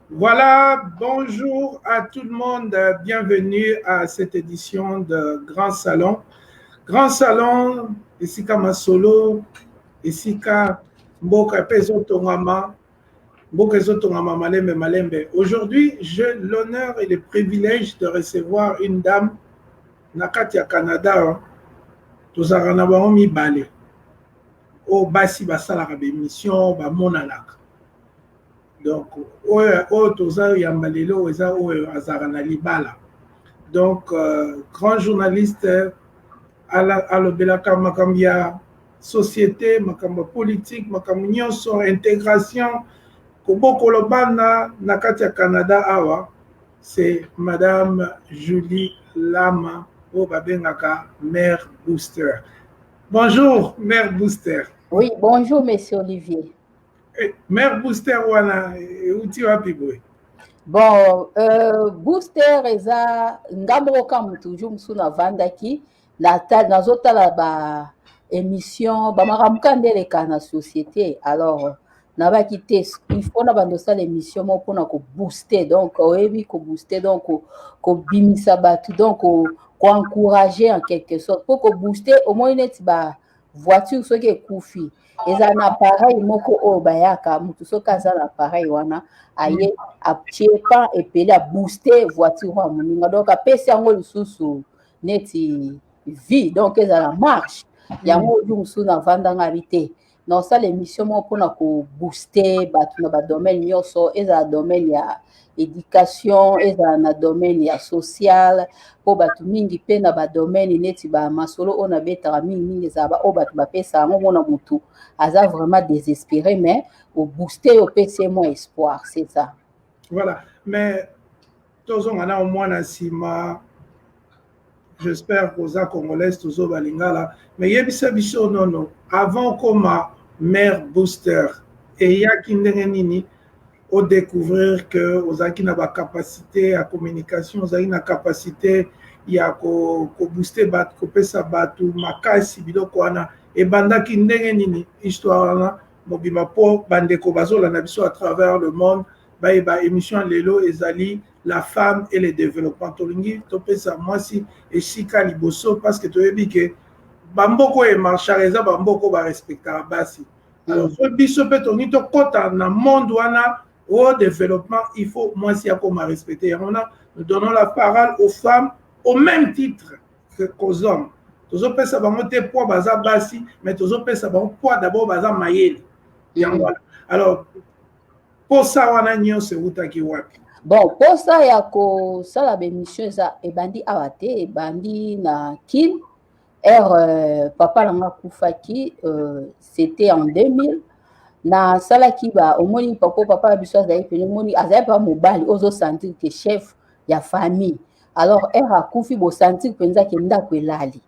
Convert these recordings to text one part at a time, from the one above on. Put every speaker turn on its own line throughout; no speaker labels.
Voilà, bonjour à tout le monde, bienvenue à cette édition de Grand Salon. Grand Salon, ici Masolo, ici Mboka Pezo Tongama, Mboka Pezo Tongama Malembe Malembe. Aujourd'hui, j'ai l'honneur et le privilège de recevoir une dame, Nakatia Canada, Tozarana Baomi Bale, au Basi Basala Mission, Bamonalak. Donc oyo toza yamba lelo eza oyo azala na libala. Donc grand journaliste alobelaka makambo ya société, makambo politique, makambo nyonso intégration kobokolo bana na kati ya Canada awa, c'est madame Julie Lama oyo babengaka Mère Booster. Bonjour Mère Booster.
Oui, bonjour Monsieur Olivier.
Mère Booster wana euti wapi boye?
Bon, Booster eza ngambo comme toujours musu navandaki nazotala ba émission bamakambo kandeleka na société. Alors nabaki te il faut na bandosala émission mo mpona kobooster, donc oyebi kobooster, donc kobimisa bato, donc koencourager en quelque sorte po kobooster omoi neti voiture soki ekufi eza na appareil moko oyo bayaka mutu soki aza na appareil wana aye atie pan epele abooste voiture ya moninga, donc apesi yango lisusu neti vie, donc ezala marche yango oyo mosusu navandanga abi te naosala émission moko mpona kobooste bato na badomaine nyonso, ezala domaine ya éducation, ezala na domaine ya social, po bato mingi mpe na badomaine neti bamasolo oyo nabetaka mingi ezala oyo bato bapesa yango mona mutu aza vraiment désespéré, mais obooste opesi ye mwa espoir, c'est ça.
Voilà, mais tozonga na omwana nsima, j'espère koza congolaise tozo balingala, mais yebisa biso nono avant koma Mère Booster eyaki ndenge nini o découvrir que ozalaki na bacapacité ya communication, ozalaki na capacité ya kobooste bato, kopesa bato makasi biloko wana, ebandaki ndenge nini histoire wana mobima mpo bandeko bazolanda biso à travers le monde bayeba émission lelo ezali la femme et le développement. Tolingi topesa mwasi esika liboso parce que toyebi ke bamboko e marchara eza bamboko ba respectera basi. Alors so biso pe tongi to kota na monde wana au développement, il faut mwasi akoma respecter. Nous donnons la parole aux femmes au même titre qu'aux hommes. Tozo pesa bango te poids baza basi, mais tozo pesa bango poids d'abord baza mayele. Alors posa wana nyonso eutaki wapi?
Bon, posa ya kosala bémission eza ebandi awa te, ebandi na kin papa nanga kufaki, c'était en 2000 na salaki omoni papa na biso azali pene omoni azali pa mobali ozosentir ke chef ya famille. Alors akufi bosentir mpenza ke ndako elali.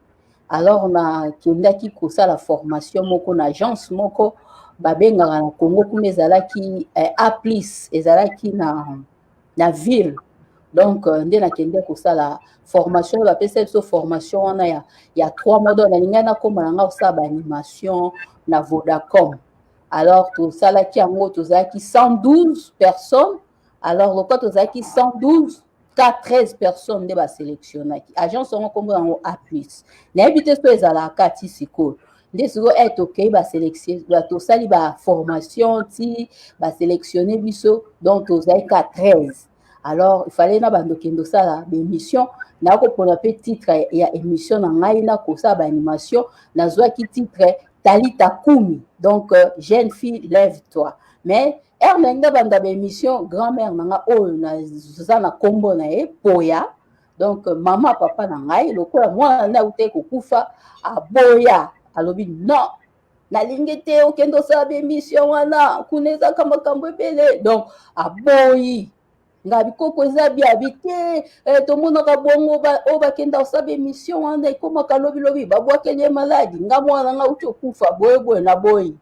Alors nakendaki kosala formation moko na agence moko babengaka na Congo kuna ezalaki aplis, ezalaki na ville. Donc nde nakende kosala formation, bapesa biso formation wana ya 3 mois, donc nalingai nakoma nanga kosala baanimation na Vodacom. Alors tosalaki yango tozalaki 112 personnes. Alors lokwa tozalaki 112 ka 13 personnes nde basélectionnaki. Agence yango kombo yango aplis. Nayebi te so ezalaka ti sikoyo nde sikoyo tokei tosali baformation ti basélectionne biso, donc tozalaki ka 13. Alors il fallait na bandokendo sala bémission nakopona pe titre ya émission na ngai na kosala baanimation nazwaki titre Talita Koumi, donc jeune fille lève-toi. Mais nenga banda bémission grand-mère nanga oyo na kombo na ye Poya, donc maman papa na ngai lokola mwana na ute kokufa aboya alobi non nalingi te okendo sala bémission wana kuneza makambo ebele, donc aboyi nga bikoko eza biabi te tomonaka bongo oyo bakenda kosala émission wana ekomaka lobilobi babwakeli ye maladi nga mwana nga uti okufa boyeboye na boyi.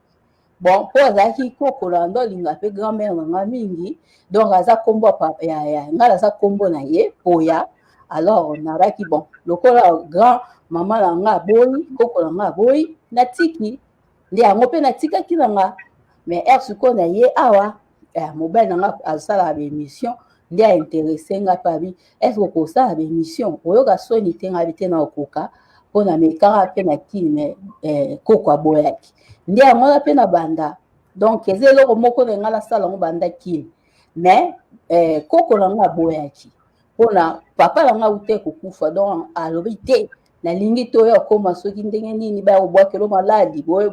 Bon mpo azalaki koko na ndo alinga mpe grand-mère na nga mingi, donc aza kombo ngai aza kombo na ye Poya. Alors naraki bon lokola grand mama na nga aboyi, koko na nga aboyi, natiki nde yango mpe natikaki na nga. Mais sikoyo na ye awa mobile nanga asala émission nde intéressé nga pabi est-ce que ça émission oyoka soni tenga bite na okoka pona mekara pe na kine koko aboyaki nde amona pe na banda donc ezelo moko nga la sala ngo banda kine mais koko nanga aboyaki pona papa nanga ute kokufa donc alobi te nalingi to yo koma soki ndenge nini ba obwakelo maladi boye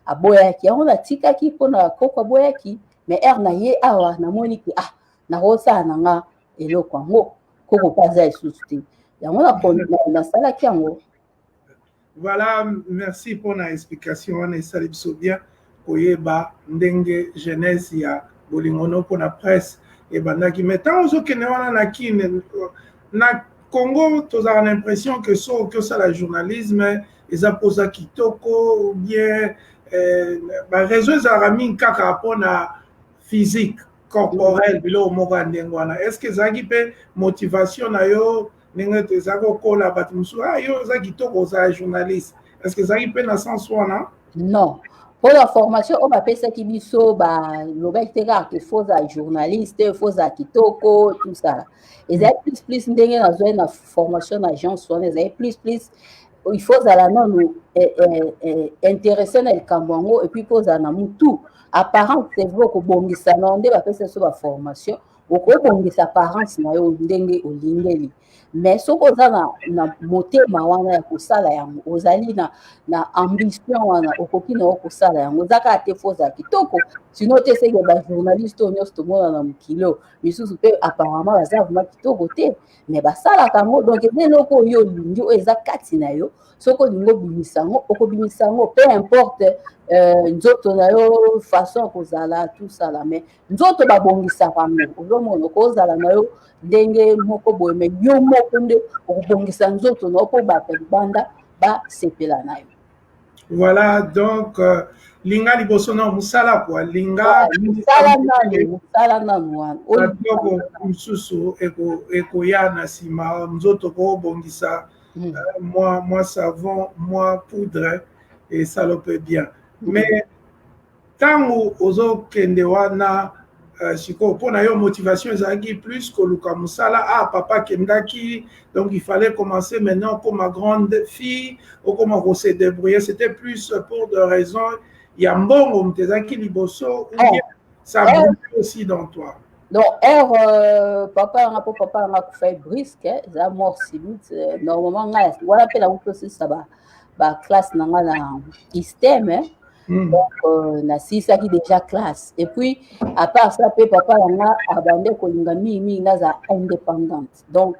aboyaki yango natikaki mpona koko aboyaki mais na ye awa namoni ke nakosala nanga eloko yango koko paza lisusu te yango nasalaki yango.
Voilà, merci pour la explication wana esali biso bien koyeba ndenge jeunesse ya bolingono mpona presse ebandaki mais ntango ozokende wana na kine na Congo tozala na impression que soki osala journalisme eza mpoza kitoko ou bien bareseau ezalaka mingi kaka mpona physique corporel biloko moko ya ndenge wana est ce que ezalaki mpe motivation na yo ndenge tozalaki kokola bato mosusu yo eza kitoko ozala journaliste est ce que ezalaki mpe na sens wana?
Non, pour la formation oyo bapesaki biso balobaki te kaka ke foza journaliste foza kitoko tout ça ezali plus ndenge nazwai na formation na agence wana ezali plus il faut ozala nanu intéressé na likambo yango et puis mpo ozala na mutu apparence c'est vrai okobongisa na nde bapesa biso baformation okobongisa apparence na yo ndenge olingeli mais soki oza na motema wana ya kosala yango ozali na ambition wana okoki na yo kosala yango eza kaka te foza kitoko sino te seke bajournaliste oyo nyonso tomona na mokili oyo misusu mpe apparemment baza vraimen kitoko te mais basalaka yango donc eza eloko oyo olingi oyo eza kati na yo soki olingi obimisa yango okobimisa yango peu importe nzoto na yo façon kozala tout ça la mais nzoto babongisaka yango ozomona okozala na yo ndenge moko boye mais yo moko nde okobongisa nzoto na yo mpo bato libanda basepela na yo.
Voilà, donc linga liboso na mosala kwa linga
mosala nanu wana
biloko mosusu ekoya na nsima nzoto kobongisa moi savon moi poudre esalope bien mais ntango ozokende wana sikoyo mpona yo motivation ezalaki plus koluka mosala papa kendaki donc il fallait commencer maintenant comme ma grande fille okoma kose débrouiller c'était plus pour de raisons ya mbongo moto ezalaki liboso ou bien ça bouge aussi dans toi?
Donc, papa yanga kufa brisque, eza mort subite. Normalement, voilà pe la moto aussi ça ba classe nanga na système. Donc, na sisaki déjà classe. Et puis, à part ça, papa yanga abandé kolinga mingi naza indépendante. Donc,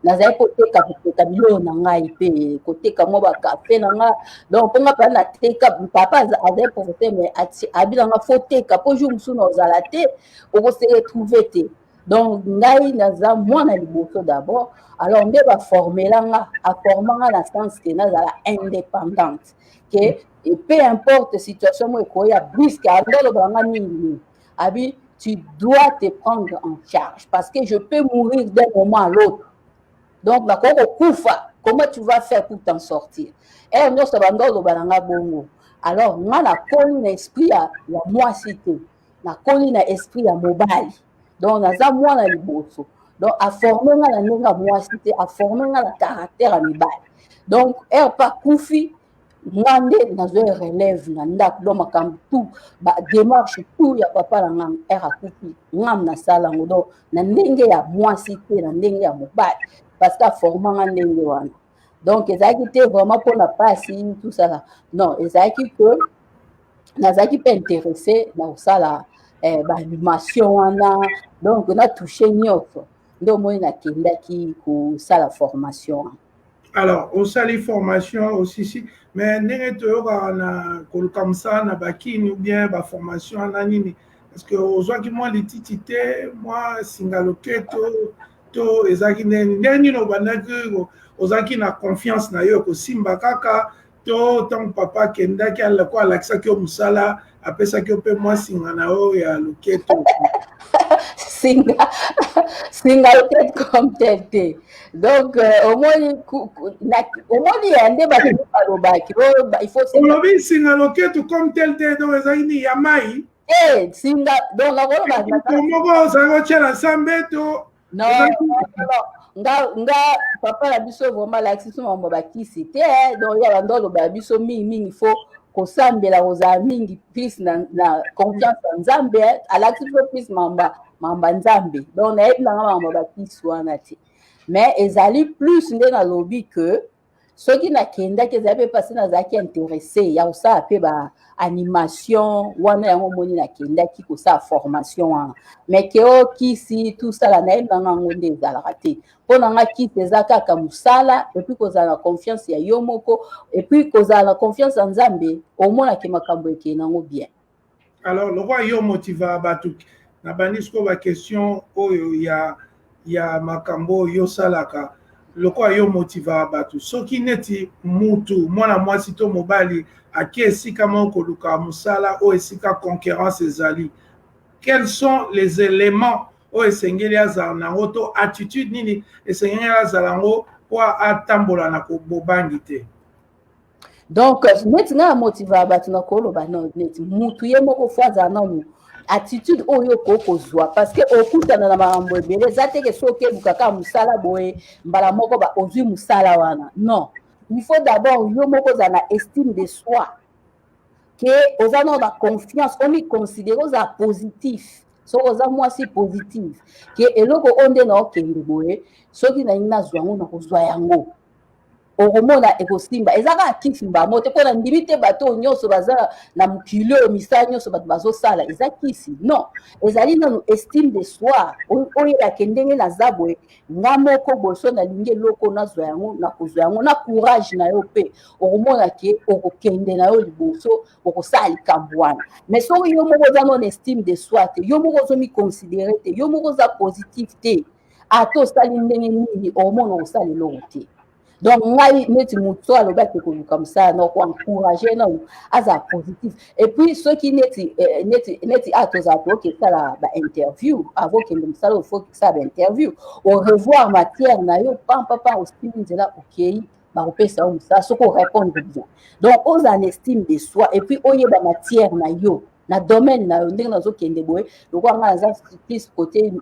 naza côté kapita bilo nanga ipe côté kamo ba café nanga. Donc, penga pa na teka papa azai professeur mais abilanga faute kapo jour musu na zalate oko se retrouver te. Donc, ngai naza mwana liboso d'abord. Alors, nde ba former langa a formanga na sens que naza indépendante. Que et peu importe situation moi ekoya brusque andolo banga mingi abi tu dois te prendre en charge parce que je peux mourir d'un moment à l'autre donc nakoko kufa comment tu vas faire pour t'en sortir et nous ça bandolo banga bongo alors nga na koni na esprit ya moi cité na koni na esprit ya mobile donc naza mwana liboso donc a former nga na ndenge moi cité a former nga na caractère mibale donc pas kufi mwande nazwe relève na ndako do makambo tout ba démarche tout ya papa na ngam akupi ngam na sala ngodo na ndenge ya mwasi te na ndenge ya mobali parce que formanga ndenge wana donc ezaki te vraiment pour la passe tout ça là non ezaki que nazaki pas intéressé na sala ba animation wana donc na touché nyoko ndo moi na kendaki ko sala formation.
Alors, au sali formation aussi, si, mais ndenge toyoka na koluka msa na bakini ou bien ba formation na nini parce que ozwaki mwa lititi te mwa singaloketo to ezaki ndenge no bandaki ozaki na confiance na yo kosimba kaka to tant papa kendaki alako alakisaki yo mosala apesaki yo mpe mwa singa na yo ya loketo
singa loketo comme tel te donc omoni yande balobaki il faut
olobi singa loketo comme tel te donc ezali ni ya mai
singa donc
moko ozalaki otia na nsambe to
nga papa na biso vraiment alakisi biso mambo bakisi te donc ya bando aloba biso mingi fo kosambela kozala mingi plus na confiance ya nzambe alakisi biso plus mamba nzambe donc nayebi nanga mambo bakisi wana te mais ezali plus nde nalobi ke soki nakendaki ezali mpe pasi nazalaki intéressé ya kosala mpe baanimation wana yango moni nakendaki kosala formation wana mais ke okisi tosala nayebi nanga yango nde ezalaka te mpo nanga kisi eza kaka mosala epuis kozala na confiance ya yo moko epuis kozala na confiance ya nzambe omonake makambo ekende nango bien.
Alors lokwa yo motiva bato na bandi sikoyo baquestion oyo ya makambo oyo osalaka lokwa yo motiva bato soki neti mutu mwana mwasi to mobali aki esika moko koluka mosala oyo esika concurrence ezali, quels sont les éléments oyo esengeli azala nango to attitude nini esengeli azala nango po atambola na kobobangi te?
Donc neti nga motiva bato na koloba neti mutu ye moko fo azala nanu attitude oyo kokozwa parce que okutana na makambo ebele eza teke soki okebukaka mosala boye mbala moko ozwi mosala wana non, il faut d'abord yo moko ozala na estime de soi ke oza na confiance omi considere oza positif soki oza mwasi positif ke eloko oyo nde na okende boye soki nalingi nazwa yango nakozwa yango okomona ekosimba eza kaka kisi mbamo te mpo na ndimi te bato nyonso baza na mokili oyo misala nyonso bato bazosala eza kisi non ezali nanu estime de soi oyebake ndenge naza boye nga moko boye so nalingi eloko nazwa yango nakozwa yango na courage na yo mpe okomona ke okokende na yo liboso okosala likambo wana mais soki yo moko oza nano estime de soi te yo moko ozomiconsidere te yo moko oza positif te ata osali ndenge nini okomona okosala eloko te. Donc ngai neti mutu alobaki koluka mosala na koencourage na aza positif et puis soki neti atozala tokesala bainterview avokende mosala oyo fokesala bainterview orevoir matière na yo pampapa osili nzela okei bakopesa yo mosala soki orépondre bien donc ozala na estime de soi et puis oyeba matière na yo na domaine na yo ndenge nazokende boye lokola ngai naza plus côté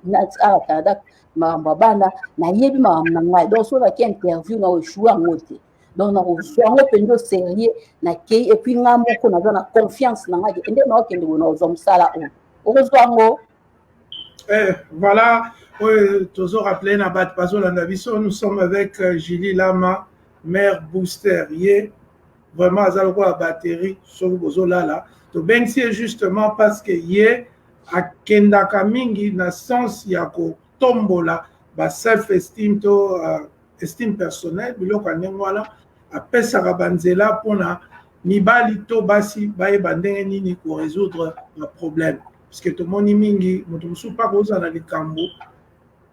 awa Canada makambo bana nayebi makambo na ngai donc soki naki interview na oeshue yango te donc nakozwa yango mpenza osérieux nakei epuis ngai moko naza na confiance na ngai nde naokende boye nakozwa mosala oyo okozwa yango.
Voilà oyo tozorappele na bato bazolanda biso nous sommes avec Julie Lama mère booster ye vraiment aza lokola batterie soki bozolala tobengisi ye justement parce que ye akendaka mingi na sens ya kotombola ba self esteem to estime personnelle biloko ya ndenge wana apesaka banzela mpona mibali to basi bayeba ndenge nini korésoudre ba problème parce que tomoni mingi moto mosusu mpaka ozala na likambo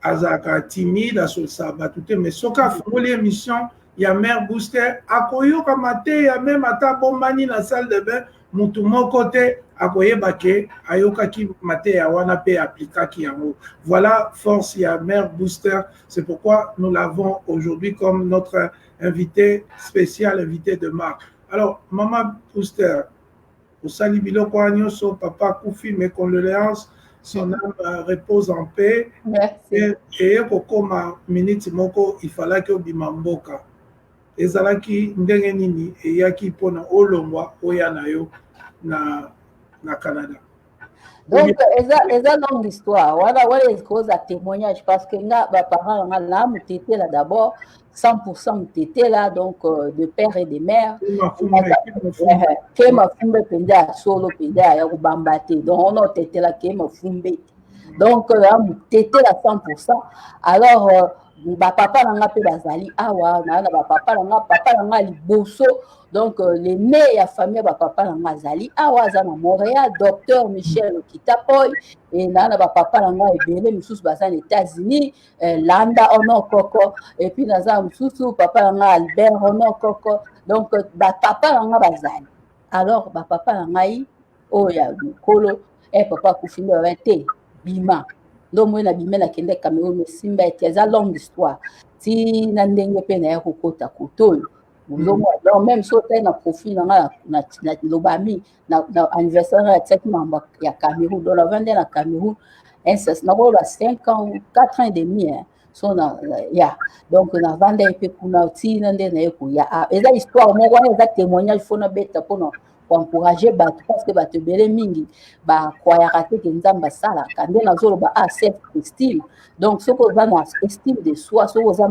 azalaka timide asolisa bato te mais soki afungoli émission ya mère booster akoyokama te ya meme ata bombani na salle de bain mutu moko te akoyeba ke ayokaki mateya wana mpe aplikaki yango. Voilà force ya mère booster, c'est pourquoi nous l'avons aujourd'hui comme notre invité spécial, invité de marque. Alors maman booster osali biloko wana nyonso papa kufi mes condoléances, son âme repose en paix.
Merci.
Et kokoma minute moko il fallait que obima mboka ezalaki ndenge nini eyaki mpona olongwa oya na yo na Canada.
Donc eza longue histoire wana ezikoza témoignage parce que nga baparent nga na mutetela d'abord 100% mutetela donc de père et de mère ke mafumbe mpenza ya solo mpenza ya kobamba te donc ona otetela ke mafumbe donc mutetela 100%. Alors bapapa na nga mpe bazali awa na bapapa na nga papa na nga liboso donc l'aîné ya famille bapapa na nga azali awa aza na Montréal docteur Michel Kitapoy et na bapapa na nga ebele mosusu baza na États-Unis Landa Honor Koko et puis naza mosusu papa na nga Albert Honor Koko donc bapapa na nga bazali. Alors bapapa na ngai oyo ya mikolo papa kufinda ba te bima donc moi na bimé na kende Cameroun simba ete eza longue histoire ti na ndenge pe na ya kokota kotoyo Donc même so te na profil na lobami na anniversaire ya tsaki mamba ya Cameroun donc la vende na Cameroun inceste na ba 5 ans 4 ans et demi so na ya donc na vende pe kuna tina nde na eko ya eza histoire moko eza témoignage fona beta pona pour encourager bato parce que bato ebele mingi bakwayaka te ke nzambe asalaka nde nazoloba self estime donc soki oza na estime de soi soki oza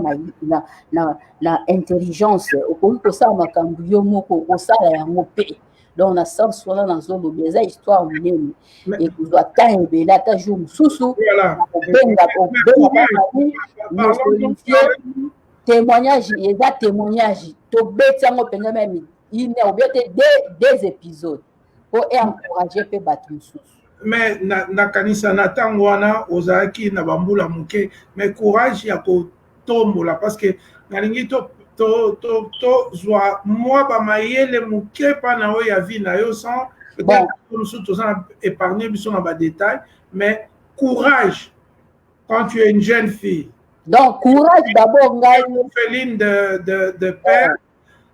na intelligence okoki kosala makambo yo moko kosala yango mpe donc na sens wana nazoloba eza histoire monene ekozwa temps ebele ata jour mosusu obenga témoignage eza témoignage tobeti yango mpenza meme il ou bien des épisodes pour encourager pe bato mosusu.
Mais na kanisa na ntango wana ozalaki na bambula moke mais courage ya kotombola parce que nalingi tozwa mwa bamayele moke mpa na oyo ya vie na yo sans peut-être mosusu toza épargner biso na badétail mais courage quand tu es une jeune fille.
Donc courage d'abord ngai
orpheline de père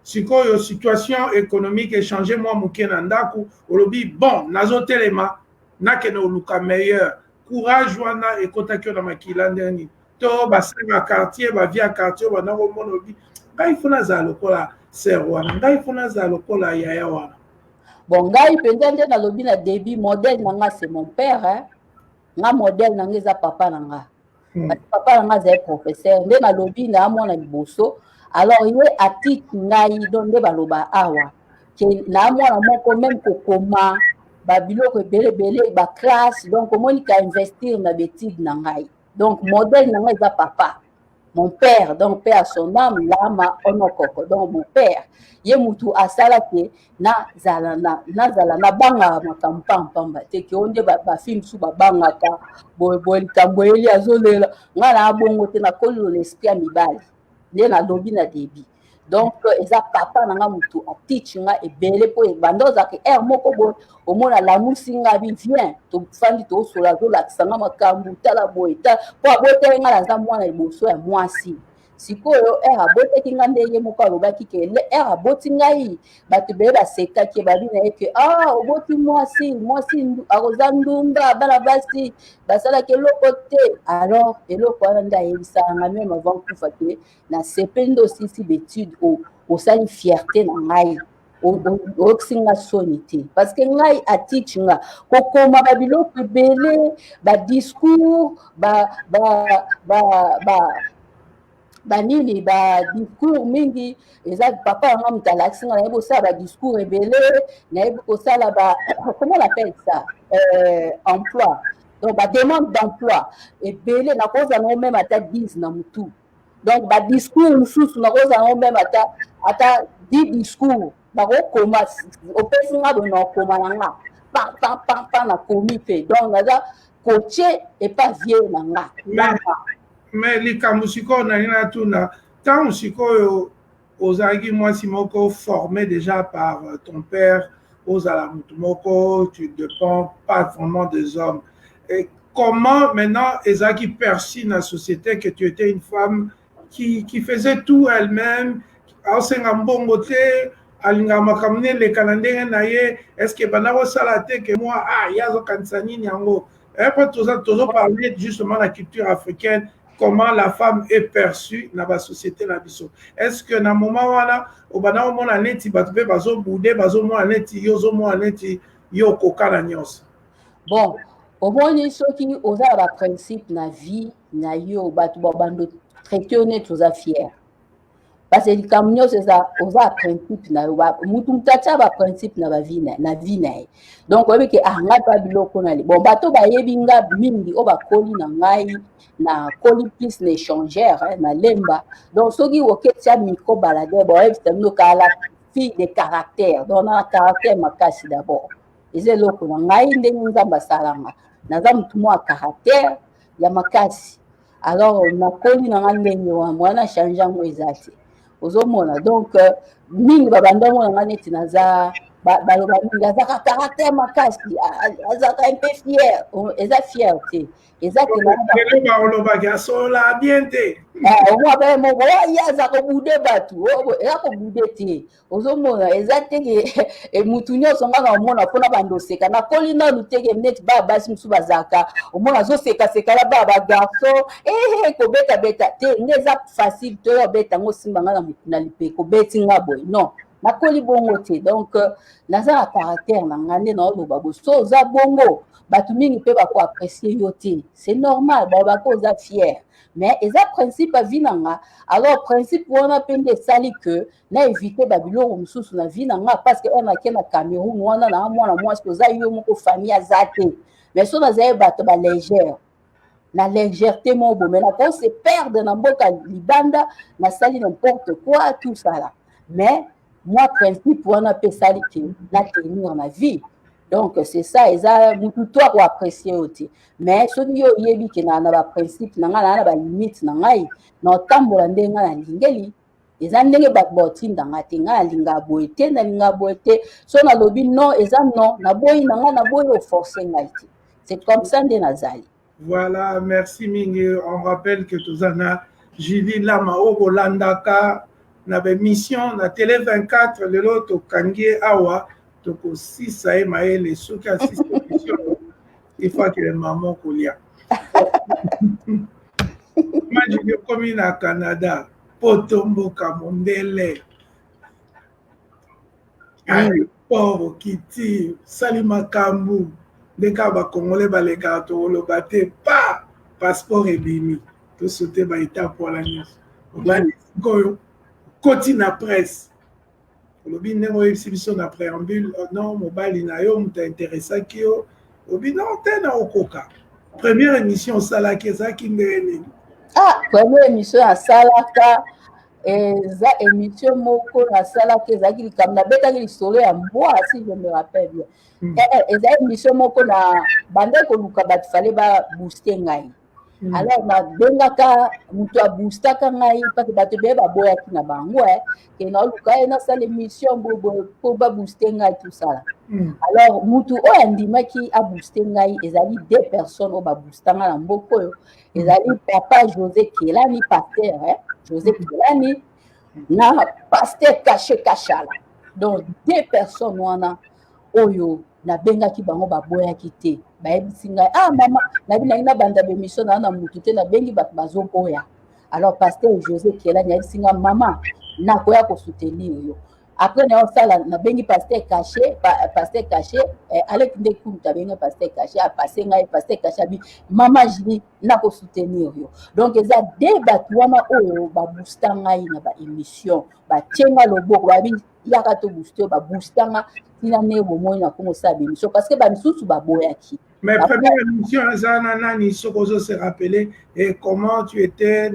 sikoyo situation économique échangé moi moke na ndako olobi bon nazotelema nakende oluka meilleur courage wana ekotaki yo na makila ndeni to basenga quartier bavia quartier bana komona olobi ngai fo nazala lokola ser wana ngai fo nazala lokola yaya wana.
Bon ngai mpenza nde nalobi na début modèle nanga c'est mon père nga modèle nanga eza papa nanga papa nanga azali professeur nde nalobi na amona liboso alors ye atiki ngai donc nde baloba awa ke na mwana moko même kokoma babiloko ebelebele baclasse donc omoni ka investir na bétide na ngai donc modèle na ngai eza papa mon père donc père son âme lama onokoko donc mon père ye mutu asala ke nazala nabanga makambo pampamba te ke o nde bafilme mosusu babangaka boye likambo eli azolela ngai na abongo te nakolilo na esprit ya mibali nde nalobi na début donc eza papa nanga mutu atichi nga ebele po banda ozalaka ere moko boye omona lamusi nga abi vien tofandi tosola azolakisa nga makambo tala boye po aboteli nga naza mwana liboso ya mwasi sikoyo ere aboteki nga ndenge moko alobaki ke ere aboti ngai bato ebele basekaki babi na ye ke oboti mwasi akoza ndumba bana basi basalaki eloko te alors eloko wana nde ayebisaka nga meme avant kufa ke na sepeli nde osisi bétude osali fierté na ngai oyokisinga soni te parce que ngai atichi nga kokoma babiloko ebele badiscours banini badiscours mingi eza papa yanga moto alakisi nga nayebi kosala badiscours ebele nayebi kosala comment on appelle ça emploi donc bademande d'emploi ebele nakozala nango meme ata 10 na motu donc badiscours mosusu nakozala nango meme ata 10 discours bakokoma opesi nga boye na okoma na nga pa nakomi mpe donc naza kotie epa vie na nga
mais likambo sikoyo nalina tuna ntango sikoyo ozalaki mwasi moko formé déjà par ton père ozala mutu moko tu dépends pas vraiment des hommes et comment maintenant ezalaki perçu na société que tu étais une femme qui faisait tout elle-même aosenga mbongo te alingaka makambo nini eleka na ndenge na ye est-ce que banda kosala te ke moi ye azokanisa nini yango epo tozoparler justement la culture africaine comment la femme est perçue dans la société na biso. Est-ce que na moment wana obana omona neti bato pe bazobude bazomona neti yozomona neti yo kokana nyonso?
Bon, omoni soki oza ba principe na vie na yo bato babando traiter honnête oza fier. Parce que likambo nyonso eza oza principe na yo mutu mutatia ba principe na vie na ye. Donc oyebi ke ngai pa biloko na li bon bato bayebi nga mingi o bakoli na ngai na koli plus na échangère na lemba donc soki oketia micro balade bon oyebi tamino kala fille de caractère donc na caractère makasi d'abord eza eloko na ngai ndenge nzambe asalanga naza mutu mwa caractère ya makasi alors nakoli na nga ndenge wana mwana change yango eza te ozomona donc mingi babanda mona nga neti naza baloba mingi azaka caractère makasi azaka un peu fier eza fierté eza
lelo baolobaki asola bien te
omwa baye moko ye aza kobude bato eza kobude te ozomona eza teke mutu nyonso nga na omona mpona bando oseka nakoli nanu teke neti baya basi mosusu bazalaka omona azosekaseka na baya bagarso kobeta te nde eza facile toyo obeta yango osimba nga na motu na lipe kobeti nga boye non nakoli bongo te donc naza na caractère na nga nde naoloba bo so oza bongo bato mingi mpe bakoapprécie yo te c'est normal balobaka oza fier mais eza principe avi na nga alors principe wana mpe nde esali ke na évite babiloko mosusu na vi na nga parce que oyo nake na Cameroun wana na mwana mwasi oza yo moko famille aza te mais so nazali bato balégère na légèreté moko bo mais nakoo se perdre na mboka libanda nasali n'importe quoi tout ça là mais moi principe wana mpe esali ke na tenir na vie donc c'est ça eza mutu to akoapprécie yo te mais soki yo oyebi ke na baprincipe na ngai na balimite na ngai na otambola ndenge ngai nalingeli eza ndenge bato baotindanga te ngai nalingaka boye te nalingaka boye te so nalobi non eza non naboyi na ngai naboyi oforce ngai te c'est comme ça nde nazali.
Voilà, merci mingi. On rappelle que tozana Julie Lama okolandaka na mission na télé 24 lelo tokangi awa toko 6 ay maele soki a 6 émission il faut que les mamans kolia. Moi je komi na Canada potomboka mondele. Aéroport kiti salima kambu ndeka ba congolais baleka toloba te pa passeport ebimi to sauter ba étape wala nyonso obali koyo koti na presse olobi ndenge oyebisi biso na préambule non mobali na yo moto aintéressaki yo obi non te na okoka première émission osalaki ezalaki ndenge nini
première émission asalaka eza émission moko nasalaki ezalaki likambo nabetaki lisolo ya mbwa si je me rappelle bien eza émission moko na bande koluka bato fale babooste ngai alors nabengaka moto aboostaka ngai parce bato beye baboyaki na bango ke naoluka ye nasala émission mpo babooste ngai tosala alors motu oyo andimaki abooste ngai ezali 2 personnes oyo baboosta ngai na mboka oyo ezali papa José Kelani paster José Kelani na paster Caché Kachala donc 2 personnes wana oyo nabengaki bango baboyaki te bayebisi ngai mama nabi nangi nabanda bémission na motu te nabengi bato bazoboya alors paster José Kelani ayebisi ngai mama nakoya kosoutenir yo après naosala nabengi paster Caché aleki nde kuluta abengi paster Caché apase ngai paster Caché abi mama Julie nakosoutenir yo donc eza 2 bato wana oyo baboosta ngai na baémission batie nga loboko babi yaka tobooste baboostanga tina ne bomoi na kongo osala bémission parce que bamisusu baboyaki.
Mais première émission ezana nani sokozo se rappeler et comment tu étais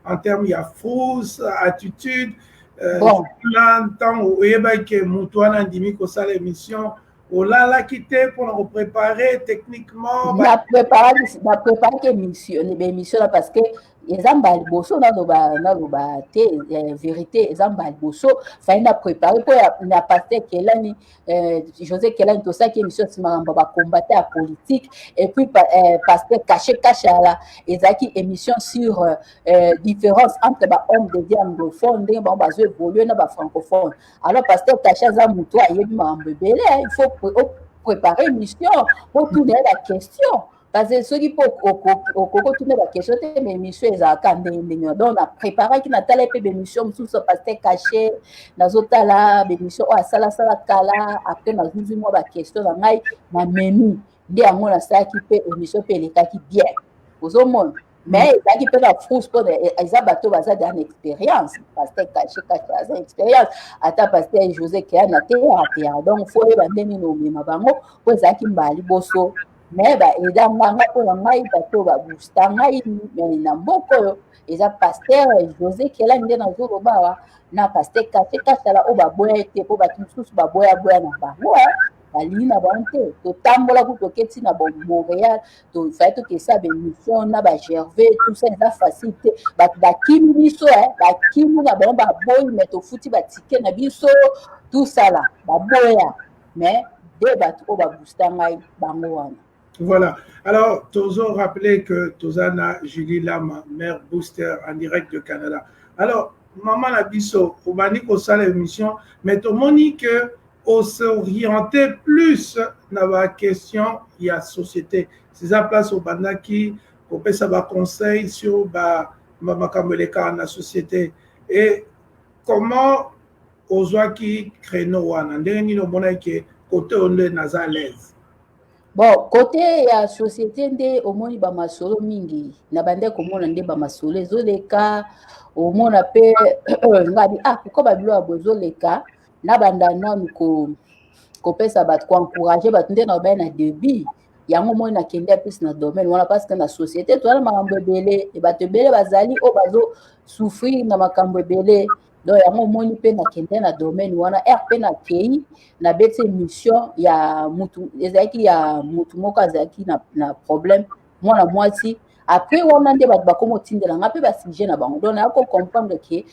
en termes ya frousse attitude tant oyebaki motu wana andimi kosala émission olalaki te mpona kopréparer techniquement
napreparaki émission parce que eza mbala liboso naloba te vérité eza mbala liboso fai na préparé mpo na paster Kelani José Kelani tosalaki émission simakambo bacombattant ya politique et puis paster Caché Kachala ezalaki émission sur différence entre bahomme de vie anglophone ndenge bango bazo évolue na bafrancophone alors paster Caché aza motu ayebi makambo ebele il faut préparer émission po tourner la question parce que soki mpo okokotuna baquestion te baémission ezalaka ndenge donc napreparaki natala mpe baémission mosusu paster Caché nazotala baémission oyo asalasala kala après nazwi mwa baquestion na ngai namemi nde yango nasalaki mpe émission mpe elekaki bien ozomona mais ezalaki mpe na frousse mpo eza bato baza deya na expérience paster Caché aza expérience ata paster José Kelani ateyaka donc fo oyeba ndenge nini omema bango mpo ezalaki mbala liboso mais edanganga mpona ngai bato baboosta ngai na mboka oyo eza paster José Kelani nde nazoloba awa na paster Caché Kachala oyo baboya te mpo bato mosusu baboyaboya na bango balingi na bango te totambola ku toketi na Montréal tofai tokesa bémission na bagervais tout ça eza facile te bato bakimi biso bakimi na bango baboyi mais tofuti batike na biso tout ça la baboya mais de bato oyo baboosta ngai bango wana.
Voilà. Alors, toujours rappeler que Tozana Julie Lama, mère booster en direct de Canada. Alors, maman Nabiso, on va dire qu'on ça l'émission, mais tout le monde dit que on s'orientait plus dans la question il y a société. C'est ça place au Bandaki, on peut savoir conseil sur dans la société. Et comment on voit qui crée nos wana. Ndenge no mona ke côté on est à l'aise.
Bon, côté ya société nde omoni ba masolo mingi na bande komona nde ba masolo ezoleka omona pe ngadi pourquoi ba bilo abozoleka na banda nanu ko pesa bat ko encourager bat nde na ba na débit yango moni na kende plus na domaine wana parce que na société to na makambo ebele e bato ebele bazali o bazo souffrir na makambo ebele. Donc yango moni pe na kende na domaine wana RP na kei na bete mission ya mutu ezaki ya mutu moko azaki na problème mwana mwasi après wana nde bato bakomo tindela nga pe ba sujet na bango donc na ko comprendre que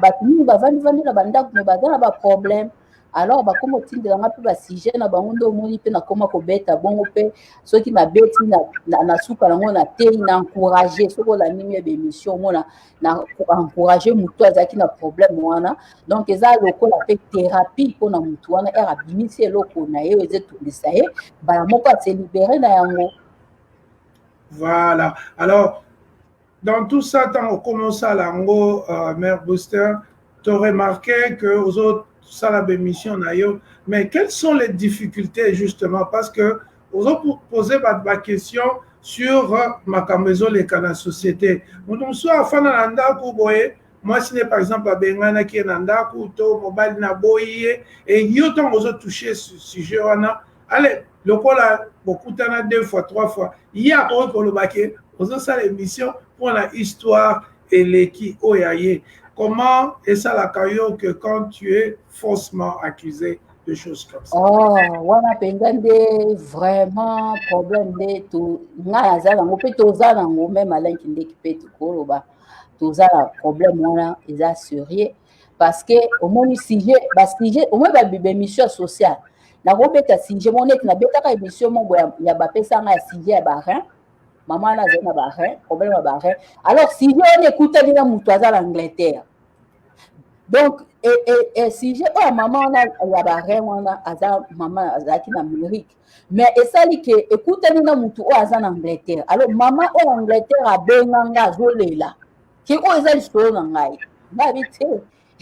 bato mingi bavandi na bandako me baza na ba problème alors bakomo tindela nga pe ba sujet na bango ndo moni pe na koma ko beta bongo pe soki na beti na suka nango na tei na encourager soko la nimi be mission mona na encourager mutu azaki na problème wana donc eza lokola pe thérapie pona mutu wana abimisi eloko na ye ezetungisa ye bala moko se libérer na yango.
Voilà. Alors, dans tout ça, quand on commence à l'ango, Mère Booster, tu as remarqué que aux autres, ça la mission, mais quelles sont les difficultés justement? Parce que aux autres poser ma question sur ma camaison les canaux société. On soit à fin d'anda moi si par exemple à Bengana qui est nanda to mobile na boye et yotant aux autres toucher ce sujet allez le col a beaucoup d'années 2 fois 3 fois il y a pour le baquet aux autres ça l'émission pour la histoire et l'équipe oyaye. Comment est ça la carrière que quand tu es faussement accusé de choses comme ça?
Wana pengande vraiment problème de tout nga za ngo pe toza na ngo même alain kinde ki pe to ba toza la problème wana eza sérieux parce que au moins sujet au moins ba mission sociale na go beta sujet monet na beta ka émission mo ya ba pesa nga sujet ya ba rein maman na zena ba rein problème ya ba rein alors sujet on écoute na mutu aza l'Angleterre. Donc, si j'ai pas maman, on a la reine, on a maman, qui en Amérique. Mais et ça dit que, écoutez, nous avons tout en Angleterre. Alors, maman en Angleterre a benanga zolé là. Qui est le en Angleterre? N'habitez.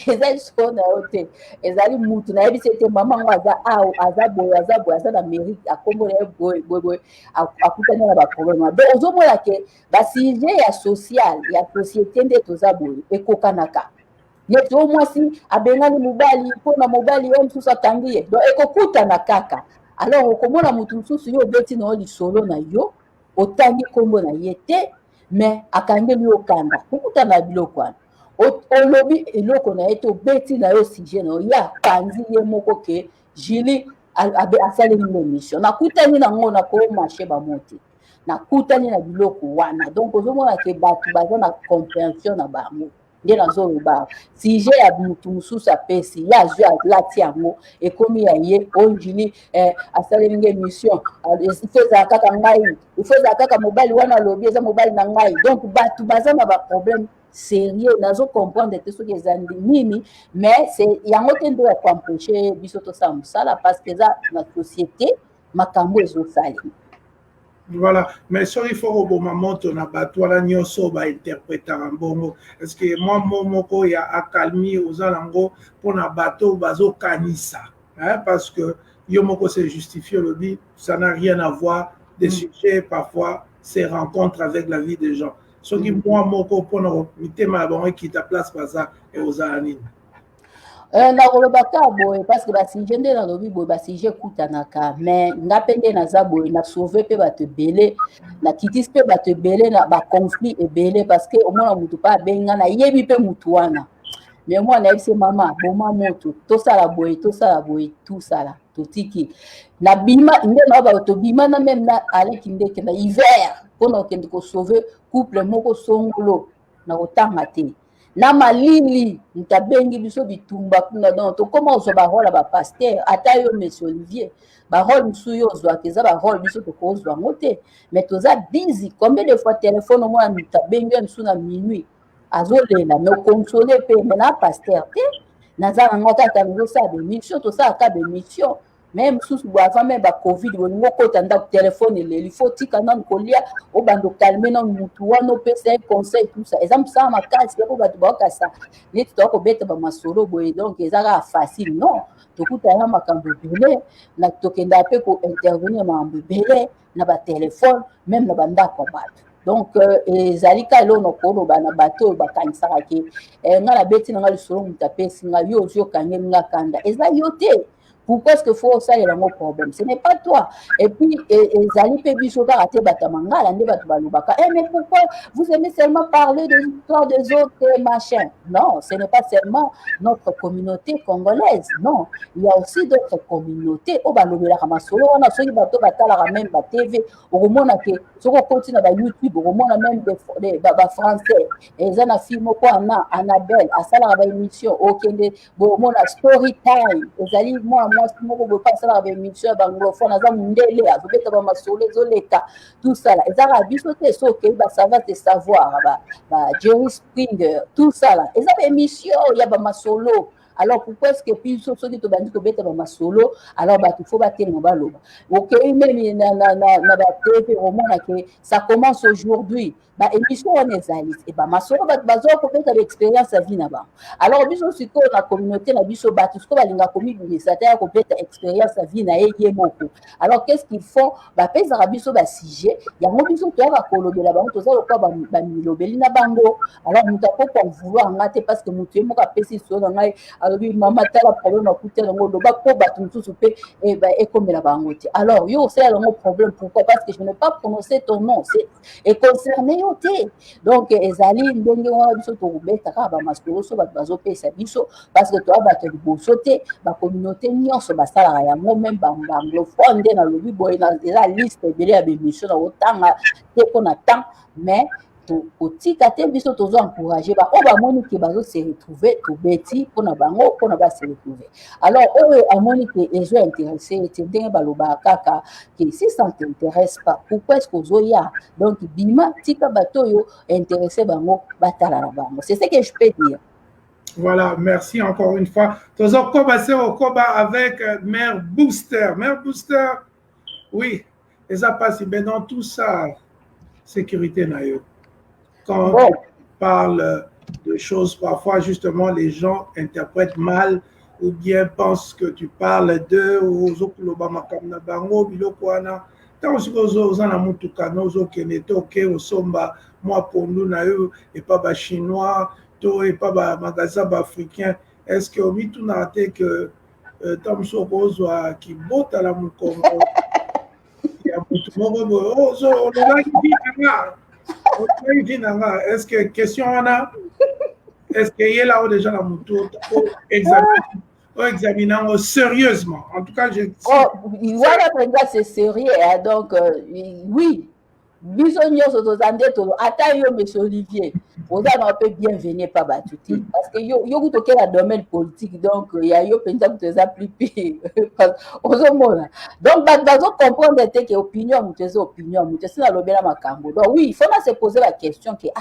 Ils sont na hôtel. Ils allaient mouton. N'habitez c'était maman aza d'Amérique. À Congo boy. À couper na ba problème. Donc, aux hommes là que, si j'ai social, il y a société de tous aboy. Et kokanaka. Neti au moins si abengani mobali pona mobali yo msusu atangiye donc ekokuta na kaka alors okomona mutu msusu yo beti na oli solo na yo otangi kombo na yete mais akangeli okanda okuta na biloko wana olobi eloko na yeto beti na yo sujet na ya panzi ye moko ke Julie asali ni mission nakutani na ngona ko marché ba moti nakutani na biloko wana donc ozomona ke batu baza na compréhension na bango. Si j'ai à mutu sa pesi ya ju la tiango et comme ya ye onjili a sali une mission il faut za kaka ngai il faut za kaka mobile wana lobi za mobile na ngai donc batu baza na ba problème sérieux nazo comprendre que ce que zandi nini mais c'est yango tendo ya empêcher biso to sa musala parce que za na société makambo ezo sali.
Voilà, mais ça il faut au bon moment on a battu la nyonso ba interpréter en bongo. Est-ce que moi momoko ya akalmi aux alango pour na bateau bazo kanisa, hein, parce que yomoko c'est justifié le dit, ça n'a rien à voir des sujets parfois ces rencontres avec la vie des gens. Ce qui moi moko pour no mitema bon qui ta place pas ça et aux anines.
Na kolobaka boye parce que basije nde na lobi boye basije kutanaka mais nga pende na za boye na sauver pe bato belé na kitisi pe bato belé na ba conflit ebele parce que au moins mutu pa benga na yebi pe mutu wana mais moi na yebise mama boma moto to sala boye tout sala to tiki na bima nde na ba to bima na même na ale kinde ke na hiver pour na kende ko sauver couple moko songolo na otanga te na malili ntabengi biso bitumba kuna donc tokoma ozwa barole ya bapaster ata yo monsieur Olivier barole mosusu yo ozwaka eza barole biso tokozwa yango te mais toza busy combien de fois telefone omona ntabengi yo mosusu na minuit azolela mais okonsole mpe me na paster te naza nango kaka nazosala bemission tosalaka bemission même mosusu bo avant même bacovid bolingo okota ndako telefone eleli fo tika nanu kolia obanda okalme nanu mutu wana opesa ye conseil tout ça eza mosala makasi mpo bato baokasa neti toya kobeta bamasolo boye donc eza kaka facile non tokutana makambo ebele na tokendaka mpe kointervenir makambo ebele na batelefone même na bandako ya bato donc ezali ka eloko na koloba na bato oyo bakanisaka ke nga nabeti na nga lisolo moto apesi nga yo ozwi okangeli nga kanda eza yo te. Pourquoi est-ce qu'il faut ça, il y a un problème? Ce n'est pas toi. Et puis, Zali Pébicho, mais pourquoi vous aimez seulement parler de l'histoire des autres machins? Non, ce n'est pas seulement notre communauté congolaise. Non, il y a aussi d'autres communautés. Au Balobela Ramasolo, on a ceux qui bateau batala même la TV. Au moment que ce qu'on continue à YouTube, au moment même des français. Et ça na film quoi Annabelle, à ça la émission, au Kende, au moment story time. Zali moi moko boye pasala bemission ya banglophone aza mundele azobeta bamasolo ezoleka tout ça là ezaka biso te so okei basava te savoir Jerry Springer tout ça là eza bemission ya bamasolo. Alors pourquoi est-ce que biso soki tobandi kobeta bamasolo alors bato faut batenga baloba okei même na batv omona ke ça commence aujourd'hui émission wana ezali e bamasolo bato bazoa kopesa baexpérience ya vie na bango. Alors biso sikoyo na communauté na biso bato sikoyo balinga komibimisa te ya kopesa expérience ya vie na ye ye moko. Alors qu'est-ce qu'il faut bapesaka biso basujet yango biso toyaka kolobela bango toza lokwa bamilobeli na bango. Alors moto akoko vouloir nga te parce que moto ye moko apesi sio na ngai alobi mama tala problème akutela yango loba po bato mosusu mpe ekomela bango te. Alors yo osala yango problème pourquoi parce que je n'ai pas prononcé ton nom et concerné yo te. Donc ezali ndenge wana biso tokobetaka bamasolo so bato bazopesa biso parce que toya bato liboso te bacommunauté nyonso basalaka yango même baanglophone nde nalobi boye eza liste ebele ya bemission na kotanga te mpona temps mais kotika te biso tozo encouragé baoyo bamoni ke bazose retrouver tobeti mpona bango mpona base retrouver. Alors oyo amoni ke ezo intéressé ete ndenge balobaka kaka ke si ça ne t'intéresse pas pourquoi est-ce kozoya donc bima tika bato oyo intéressé bango batala na bango. C'est ce que je peux dire.
Voilà, merci encore une fois. Tozo commencé au combat avec Mère Booster. Mère Booster, oui, et ça passe bien dans tout ça, sécurité naïo. Quand on parle de choses, parfois justement les gens interprètent mal ou bien pensent que tu parles d'eux ou aux autres makamna bango bilokwana. Tant que vous en avez tout canaux au Keneto, au Somba, moi pour nous naïo et pas chinois. Et pas ba magasin africain. Est-ce que oui tout n'a été que Tom Sokos qui botte à la Moukongo il y a est-ce que question on a est-ce qu'il y a là où déjà la moto examinant sérieusement en tout cas je
voilà c'est sérieux donc oui biso nyonso tozande tolo ata yo monsieur Olivier oza na pe bienvenue pa bato te parce que yo kutokela domaine politique donc ya yo penza kuto eza plus pire ozomona donc bato bazo comprendre te ke opinion moto eza opinion moto esi nalobela makambo donc oui il faut na se poser la question ke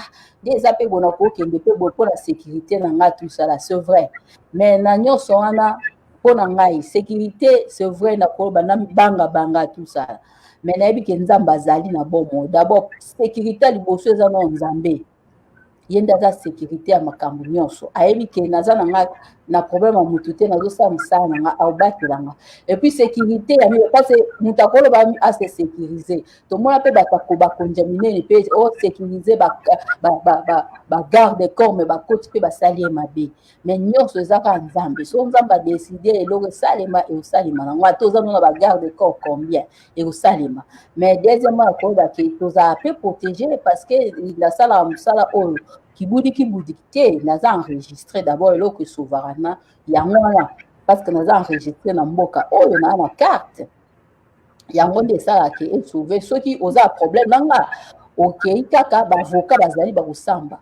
nde eza mpe bona kokende mpe boye mpo na sécurité na ngai tout ça là c'est vrai mais na nyonso wana mpo na ngai sécurité c'est vrai na koloba na banga tout ça mais nayebi ke nzambe azali na bomo d'abord sécurité liboso eza na nzambe ye nde aza sécurité ya makambo nyonso ayebi ke naza na nga na problème ya motu te nazosala mosala na nga aobakelanga et puis sécurité ya miyo parce moto akoloba ase sécurise tomona mpe bato bakonja minene mpe osécurise bagarde corps me bakoti mpe basali ye mabe mais nyonso eza kaka nzambe so nzambe adeside eloko esalema ekosalema nango ata oza nona bagarde corps combien ekosalema mais deuxièmement akoloba ke tozala mpe protégé parce que nasalaka mosala oyo kibudi te naza enregistré d'abord eloko esouveraina yango wana parce que naza enregistré na mboka oyo naa na carte yango nde esalaka esauve soki oza problème na nga okei kaka bavoka bazali bakosamba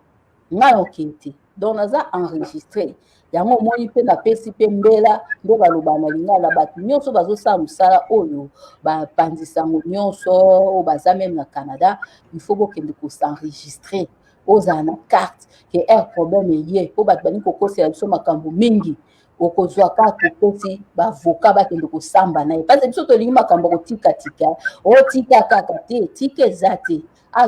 ngai okei te donc naza enregistré yango omoni mpe napesi mpe mbela nde baloba na lingala bato nyonso bazosala mosala oyo bapanzisango nyonso oyo baza meme na Canada il faut bokende kosenregistre ozala na carte ke problème eye po bato bani kokosela biso makambo mingi okozwa kaka kopesi bavoka bakende kosamba na ye parce biso tolingi makambo kotika-tika otika kaka te tika eza te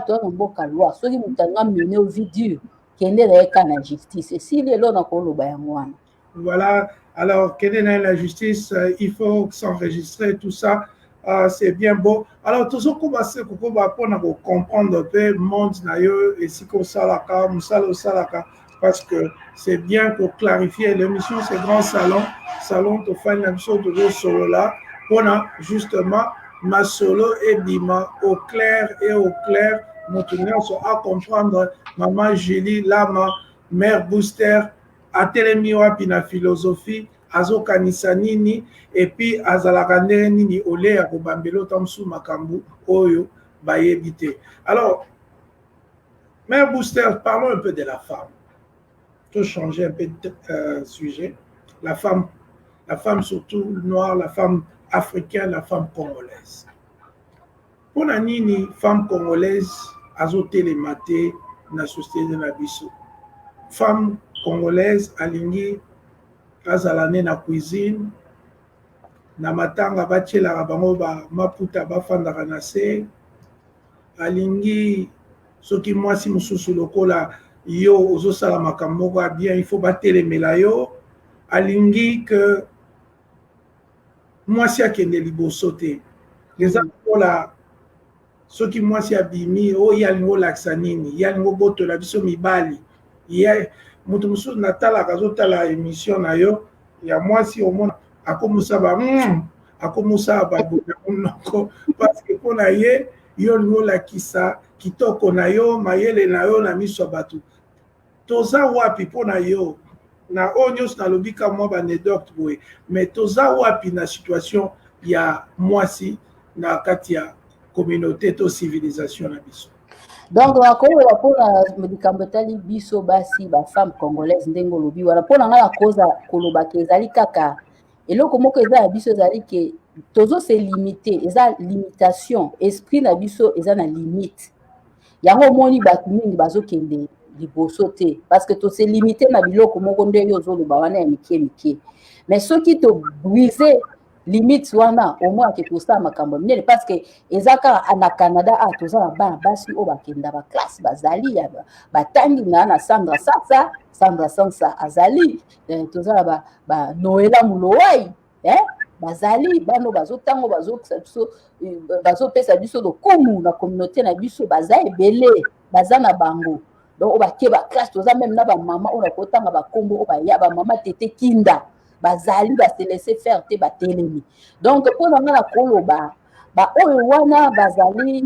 toya na mboka loi soki moto alinga mene ovi dur kende na ye ka na justice esili elo na koloba yango wana.
Voilà, alors kende na la justice, il faut s'enregistrer tout ça. C'est bien beau. Alors, tout ça, qu'on va comprendre un peu le monde, et si qu'on salaka, parce que c'est bien pour clarifier l'émission, c'est grand salon, to faire une émission de deux solos là, on a justement ma solo et bima au clair, mon à comprendre maman Julie Lama, mère Booster, à télémiwa pina philosophie, azokanisa nini et puis azalaka ndenge nini ole ya kobambela otamsu makambo oyo bayebi te. Alors, Mère Booster, parlons un peu de la femme. Pour changer un peu de sujet. La femme surtout noire, la femme africaine, la femme congolaise. Pour la nini, femme congolaise, azotélématé na société de la biso. Femme congolaise, alingi azalane na cuisine na matanga bachelaka bango maputa bafandaka na se alingi soki mwasi mosusu lokola yo ozosala makambo moko ya bien il faut batelemela yo alingi ke mwasi akende liboso te eza lokola soki mwasi abimi oyo alingi olakisa nini ye alingi obotola biso mibali ye moto mosusu natalaka azotala émission na yo ya mwasi omona akomusa akomusa bamonoko parce que mpona ye yo olingi olakisa kitoko na yo mayele na yo na miso ya bato toza wapi mpona yo na oyo nyonso nalobi ka mwa baanecdote boye mais toza wapi na situation ya mwasi na kati ya communauté to civilisation na biso.
Donc nakoloba mpona likambo etali biso basi bafemme congolaise ndenge olobi wana mpona ngai nakoza kolobaka ezali kaka eloko moko eza ya biso ezali ke tozose limite eza limitation esprit na biso eza na limite yango omoni bato mingi bazokende liboso te parce que tose limite na biloko moko nde yo ozoloba wana ya mike mike mais soki tobrise limite wana au moins ke tosala makambo minene parce que eza kaka na Canada toza na bana basi oyo bakenda baklasse bazali batangi na Sandra Sansa azali toza na Noela Mulowai bazali bano bazotango bazopesa biso lokumu na communauté na biso baza ebele baza na bango donc oyo bake baklasse toza même na bamama oyo nakotanga bakombo oyo baya bamama tete kinda bazali se laisser faire te batelemi donc mpona nga na koloba oyo wana bazali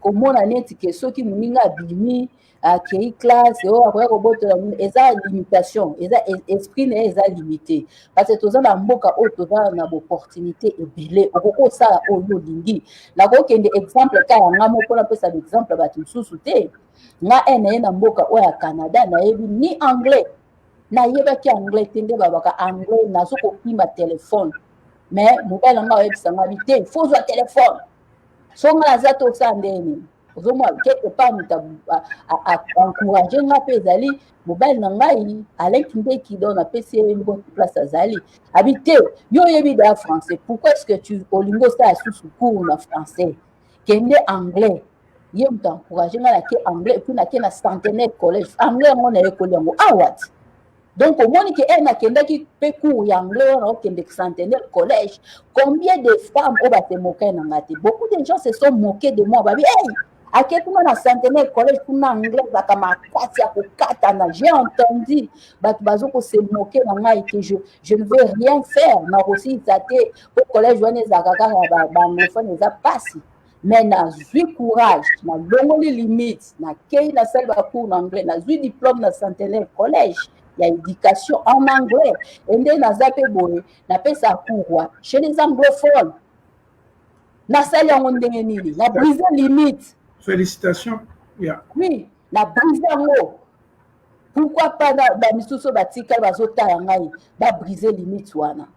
komona neti ke soki moninga abimi akei classe oyo akoya kobotola eza limitation eza esprit na ye eza limité parce que toza na mboka oyo toza na boopportunité ebele okoki osala oyo olingi nakokende exemple ka yanga mo mpona pesa baexemple bato mosusu te nga na ye na mboka oyo ya Canada nayebi ni anglais nayebaki anglais te nde babaka anglais nazokopima telefone mais mobile nanga oyebisanga bi te fo ozwa telefone songa naza tosala ndeni ozomona quelque part moto encourage nga mpe ezali mobile na ngai aleki ndeki donc napesi ye bonne place azali abi te yo oyebi daya français pourquoi est-ce que tu olingi osala susu cours na français kende anglais ye moto encourage nga nake anglais epuis nake na Centenaire collège anglais yango nayekoli yango awat donc omoni ke nakendaki mpe cours ya anglais wana okende Centenaire collège combien de femmes oyo base moke na nga te beaucoup de gens se sont moqués de moi babi hey aketuma na Centenaire collège kuna anglais zaka makasi ya kokatana j'ai entendu bato bazokose moke na ngai ke je ne veux rien faire nakosilisa te po collège wana ezalaka kaka baanglophone eza pasi mais nazwi courage nalongoli limite nakei nasali bacours na anglais nazwi diplôme na Centenaire collège ya éducation en anglais et nde naza mpe boye napesa cours chez les anglophones nasali yango ndenge nini na brise limite.
Félicitations. Yeah.
Oui, na brise yango pourquoi pas bamisusu batikala bazotala ngai babrise limite wana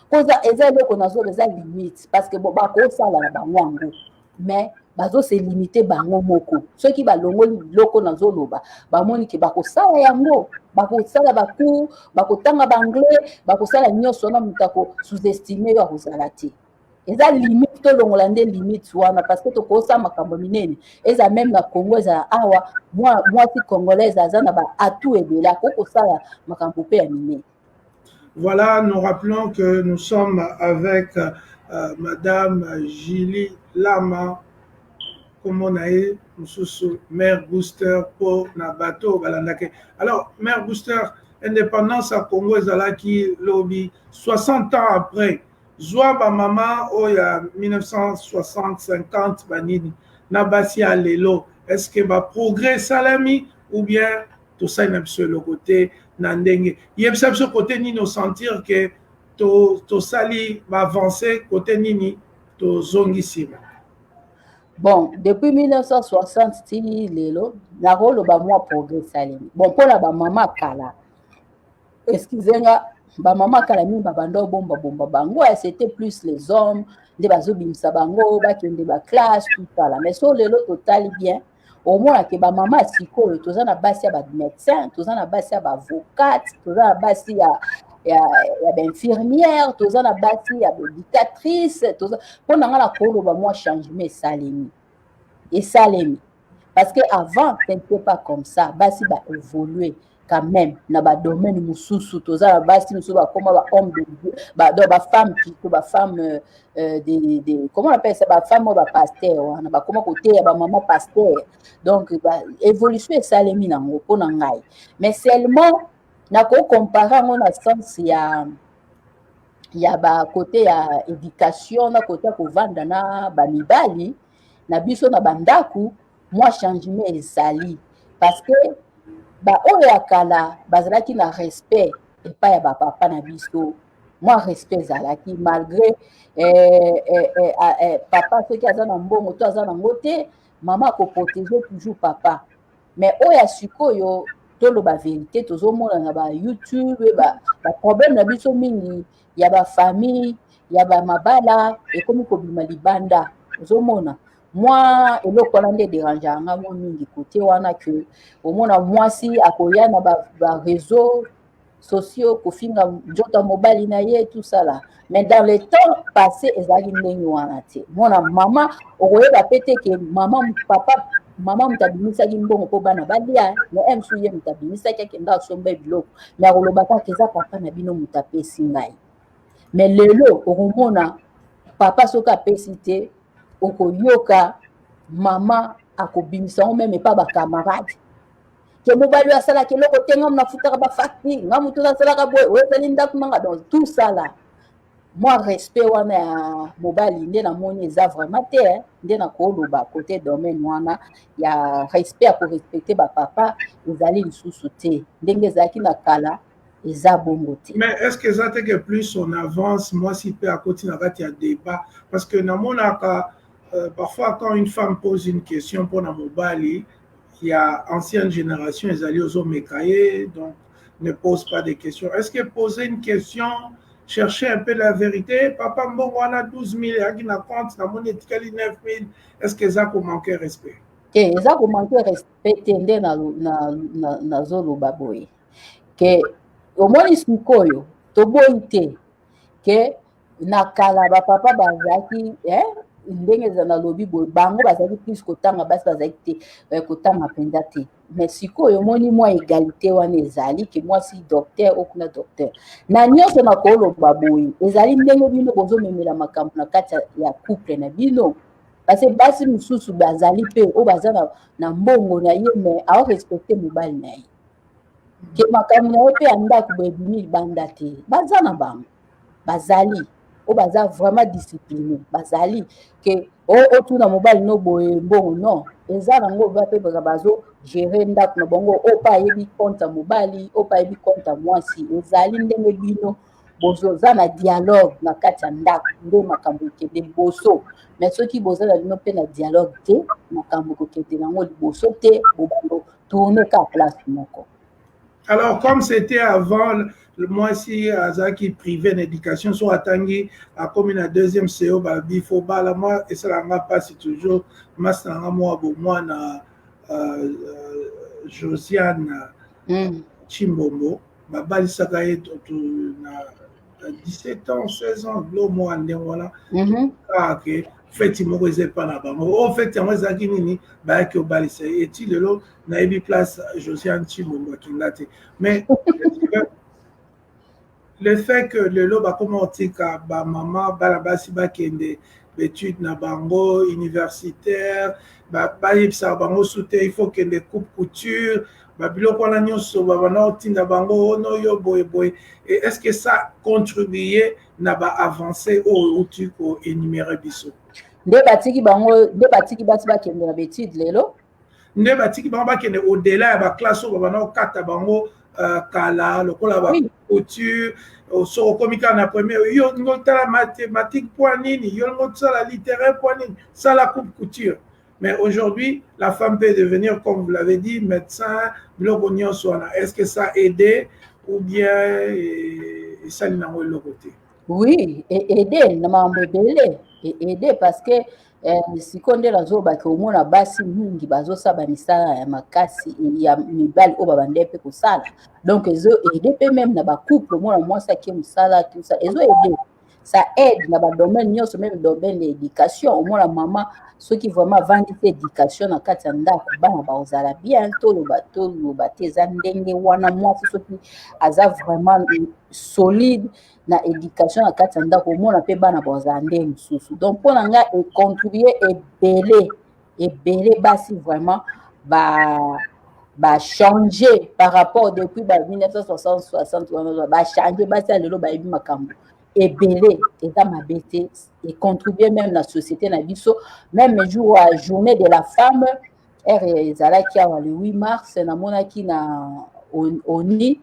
koza eza eloko nazolo eza limite parce que bakosala na bango yango mais bazose limite bango moko soki balongoli biloko nazoloba bamoni ke bakosala yango bakosala bacours bakotanga baanglais bakosala nyonso wana moto akosous-estime yo akozala te eza limite tolongola nde limite wana parce que tokosala makambo minene eza même na Congo ezala awa mwasi congolaise aza na baatu ebele akokosala makambo mpe ya minene.
Voilà, nous rappelons que nous sommes avec Madame Julie Lama, comme on a eu, Mère Booster pour Nabato Balandake. Alors, Mère Booster, indépendance à Congo, ezala qui lobby 60 ans après. Zouaba Mama, oh, il y a 1960-50, Banini, Nabasi à Lelo. Est-ce que va progrès salami ou bien tout ça, il y a le côté Nandenge. Il y a ce côté Nino sentir que to sali va avancer côté Nini, to zongissime.
Bon, depuis 1960, ti Lelo, la rôle ba moi progrès salami. Bon, pour la ba maman kala. Excusez-moi. Ba mama kala mi babando bomba bango c'était plus les hommes de bazobimisa bango bakende ba classe tout ça là mais sur lelo total bien au moins que ba mama siko toza na basi ya ba médecin toza na basi ya ba avocat toza na basi ya ba infirmière toza na basi ya éducatrice toza pona ngala ko ba moi changement salemi parce que avant c'était pas comme ça basi ba évoluer quand même na ba domaine mususu toza na basi mususu ba koma ba homme de Dieu ba femme plutôt ba femme de comment on appelle ça ba femme ba pasteur wana ba koma côté ya ba maman pasteur donc ba évolution esalemi nango pona ngai mais seulement na ko comparer ngo na sens ya ba côté ya éducation na côté ko vanda na ba mibali na biso na bandaku moi changement ezali parce que ba oyo akala bazalaki na respect epai ya bapapa na biso moi respect ezalaki malgré papa soki aza na mbongo to aza nango te mama akoprotege toujours papa mais oyo ya sikoyo toloba vérité tozomona na ba YouTube baproblème na biso mingi ya bafamille ya bamabala ekomi kobima libanda ozomona moi eloko wana nde dérangeanga nga mingi côté wana que omona mwasi akoya na ba réseaux sociaux kofinga nzoto mobile na ye tout ça là mais dans le temps passé ezali ndenge wana te mona mama okoyeba pete ke mama papa mama mutabimisaki mbongo po bana balia mais msu ye mutabimisaki akenda asomba biloko mais akolobaka keza papa na bino mutapesi ngai mais lelo okomona papa soki apesi te okoyoka mama akobimisa ngo meme pa bacamarade ke mobali asalaki eloko te nga munafutaka bafacture nga mutu asalaka boye oyo ezali ndako nanga donc tout ça là moi respect wana ya mobali nde namoni eza vraiment te nde nakoloba côté domaine wana ya respect ya korespecte bapapa ezali lisusu te ndenge ezalaki na kala eza bongo te.
Mais est-ce que ça que plus on avance moi si peut à côté na kati ya débat parce que namonaka parfois quand une femme pose une question pour na mobali il y a ancienne génération ils allaient aux hommes mécaillés donc ne pose pas de questions. Est-ce que poser une question chercher un peu la vérité papa mbongo wana 12 000 aki na compte na moni etikali 9 000 est-ce que ça ko manquer respect
ke eza ko manquer respect nde na zoloba boye ke omoni sikoyo toboyi te ke na kala bapapa bazalaki ndenge eza nalobi boye bango bazalaki plus kotanga basi bazalaki te kotanga mpenza te mais sikoyo omoni mwa égalité wana ezali ke mwasi docteur okuna docteur na nyonso na koloba boye ezali ndenge bino bozomemela makambo na kati ya couple na bino parce que basi mosusu bazali mpe oyo baza na mbongo na ye mais aorespecte mobali na ye ke makambo na ye mpe ya ndako boyebimi libanda te baza na bango bazali oyo baza vraiment discipliné bazali ke otuna mobali no boye mbongo non eza nango bape bazo gérer ndako na bango oyo mpe ayebi compte ya mobali oyo mpe ayebi compte ya mwasi ezali ndenge bino bozoza na dialogue na kati ya ndako nde makambo ekende liboso mais soki boza na bino mpe na dialogue te makambo ekokende nango liboso te bobando tourne ka place moko.
Alors, comme c'était avant, moi, si Azaki privé d'éducation, soit attendu à comme une deuxième CO, il faut pas moi, et ça n'a pas si toujours, moi, c'est un moi, moi, na Josiane Chimbombo, ma balisaka ye na 17 ans, 16 ans, l'au moins, voilà. Que feti moko eza epa na bango o feti yango ezalaki nini bayaki obalisa eti lelo nayebi place Josiane Chimbombo akinga te mais le fait que lelo bakoma otika bamama bana basi bakende bétude na bango universitaire bayebisaka bango su te il faut kende coupe couture babiloko wana nyonso babanda otinda bango ono yo boye est-ce que ça contribuye na baavancé oyo uti koénumere biso
nde batiki basi bakende na bétude lelo
nde batiki bango bakende au-delà ya baklasse oyo babanda kokata bango kala lokola bacouture soko okomi kaka na premier yo ngo tala mathématique po nini yo ngo tosala littéraire po nini sala coupe couture. Mais aujourd'hui, la femme peut devenir, comme vous l'avez dit, médecin, est-ce que ça a aidé ou bien ça n'a pas le côté?
Oui, et aider, aider parce que si on est là, au moins la base mingi bazo saba misala ya makasi ya mibali o babande pe ko sala. Donc ezo aider pe même na ba couple moi ça qui musala tout ça ezo aider. Ça aide dans le domaine, même domaine de l'éducation. Au moins, la maman, ceux qui vraiment vendent l'éducation, dans le cas de la bien, tout le bateau, le bateau, ceux qui sont vraiment solides dans l'éducation, dans le cas de au moins, on peut pas donc, pour nous, contribuer et belé, si vraiment, va changer par rapport depuis 1960, va changer, ça le ebele eza mabe te et contribuer même la société na biso même jour à journée de la femme ezalaki awa le 8 mars namonaki na oni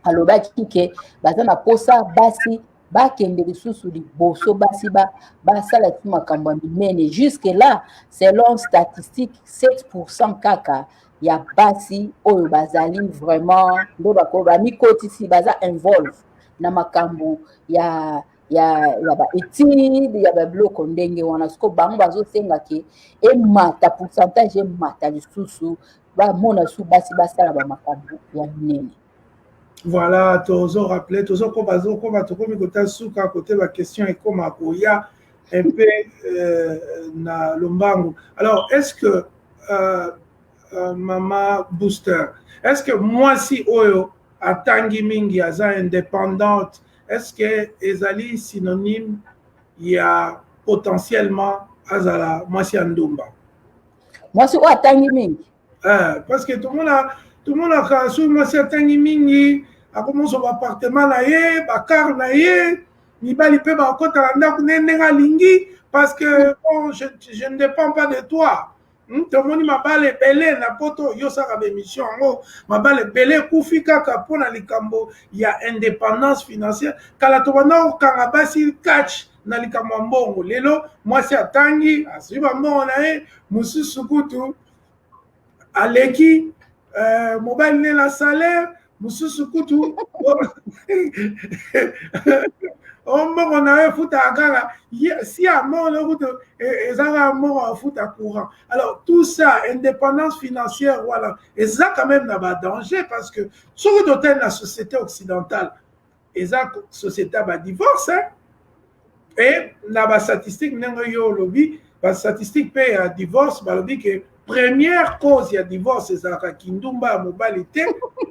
alobaki ke baza na posa basi bakende lisusu liboso basi basala ti makambo ya minene jusque là selon statistique 7% kaka ya basi oyo bazali vraiment ndo bamikotisi baza involve na makambo ya ba étude ya ba biloko ndenge wana siko bango bazosenga ke emata pourcentage emata lisusu bamona su basi basala ba makambo ya minene.
Voilà, tozo rappelé, tozo ko bazo ko batokomi kota suka côté ba question et comme akoya un peu na lombango. Alors, est-ce que Mama Booster, est-ce que moi si oyo atangi mingi aza indépendante, est-ce que ezali synonyme il y a potentiellement azala mwasi andumba?
Mwasi o atangi mingi.
Parce que tout le monde a kasu mwasi atangi mingi, akomoso ba appartement na ye, ba car na ye, mibali pe ba kota na ndako nenga lingi parce que bon, je ne dépends pas de toi. Tomoni mabale belé na poto yo saka bémission ngo mabale belé kufi kaka pona likambo ya indépendance financière kala to bana okanga basi catch na likambo mbongo lelo mwasi atangi asiba mbongo na ye mususu kutu aleki mobile ne la salaire mususu kutu on a foutu à gara si à mort a foutu à courant. Alors tout ça indépendance financière voilà et ça quand même n'a pas danger parce que sur l'hôtel la société occidentale et ça société va divorce et la statistique n'engue yo lobby la statistique paye à divorce bah lobby que première cause ya divorce c'est ça kindumba mobilité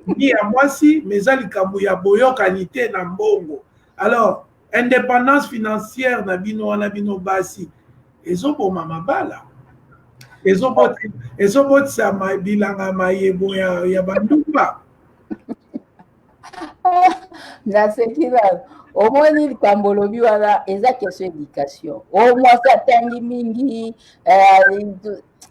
ni à moi si mais ça likambo ya boyo qualité na mbongo. Alors indépendance financière na bino basi ezo boma mabala ezo botisa bilanga mayebo ya bandumba
na sekila omoni likambo lobi wana eza question éducation omwasi atangi mingi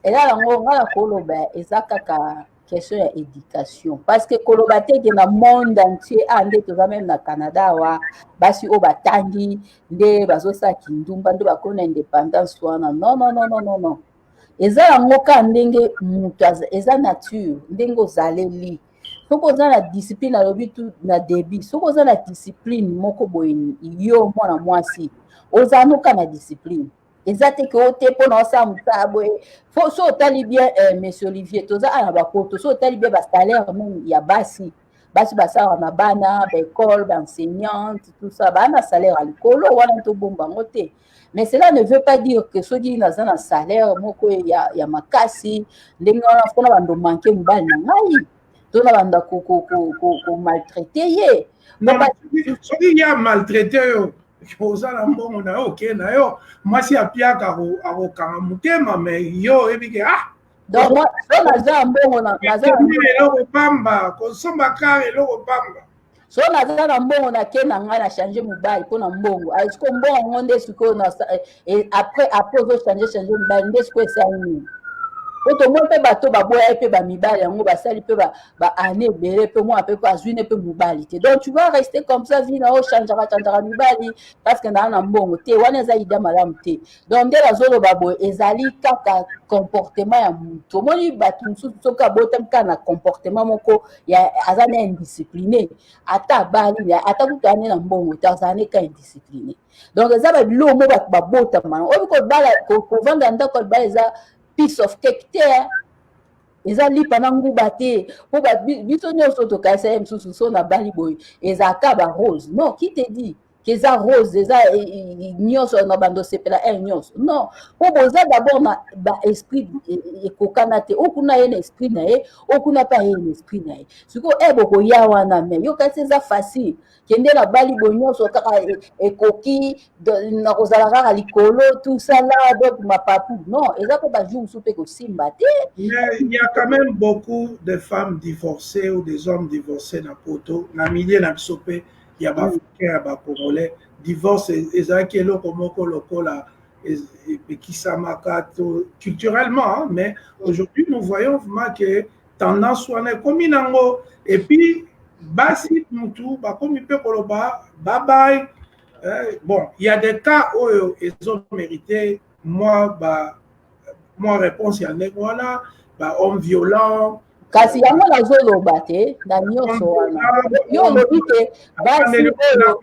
eza yango ngala koloba eza kaka question ya éducation parce que koloba teke na monde entier nde toza même na Canada wa basi o batangi nde bazosala kindumba nde bakona indépendance wana non eza yango ka ndenge mutu eza nature ndenge ozaleli faut qu'on a la discipline à l'objet tout na débit faut qu'on a la discipline moko boyini yo mwana mwasi ozanuka na discipline ezate ko te pona sa mutabo faut so tali bien monsieur Olivier toza ana bakoto so tali bien ba salaire même ya basi basala na bana ba école ba enseignante tout ça ba na salaire à l'école wana to bomba ngote. Mais cela ne veut pas dire que soki naza na salaire moko ya makasi ndenge wana fona bando manquer mobali na ngai to na banda ko maltraiter ye
soki ya maltraiter yo ozala mbongo na yo oke na yo mwasi apiaka akokanga motema me yo oyebike
donc moi so naza mbongo naza
eloko pamba kosomba kare eloko pamba
so naza na mbongo nake na ngai na change mobali mpona mbongo siko mbongo yango nde sikoyo après ozochange mobali nde sikoyo esali nini po tomoi mpe bato baboya mpe bamibali yango basali mpe baane ebele mpe mwana mpe mpe azwi ne mpe mobali te donc tu vas rester comme ça vi na ochangeaka mibali parce que naa na mbongo te wana eza ida malamu te donc nde nazoloba boye ezali kaka comportement ya motu omoni bato mosusu soki abotami kaka na comportement moko aza na indiscipliné ata abali ata kutu ane na mbongo te azala ne ka indiscipliné donc eza babilo mo bato babotama oyebi kobala kovanda ndako libala eza piece of cake te eza lipa na nguba te po biso nyonso tokanisa ye mosusu so na bali boye ezalaka ba rose non qui te dit eza rose eza nyonso na bando sepela nyonso non po boza d'abord na baesprit ekokana te okuna ye na esprit na ye okuna mpe aye na esprit na ye sikoyo bokoya wana me yo kasi eza facile kende na bali boye nyonso kaka ekoki na kozala kaka likolo tout ça là donc mapapu non eza mpe bajour mosusu mpe kosimba te.
Il y a quand même beaucoup de femmes divorcées ou des hommes divorcés na poto na milieu na biso mpe ya baafricain ya bacongolais divorce ezalaki eloko moko lokola epekisamaka culturellement mais aujourd'hui nous voyons vraiment que tendance wana ekomi nango et puis basi mutu bakomi mpe koloba bye bon il y a des cas oyo ezomérité moi réponse ya ndenge wana homme violent
kasi yango nazoloba te na nyonso wana yo olobi te basi oyo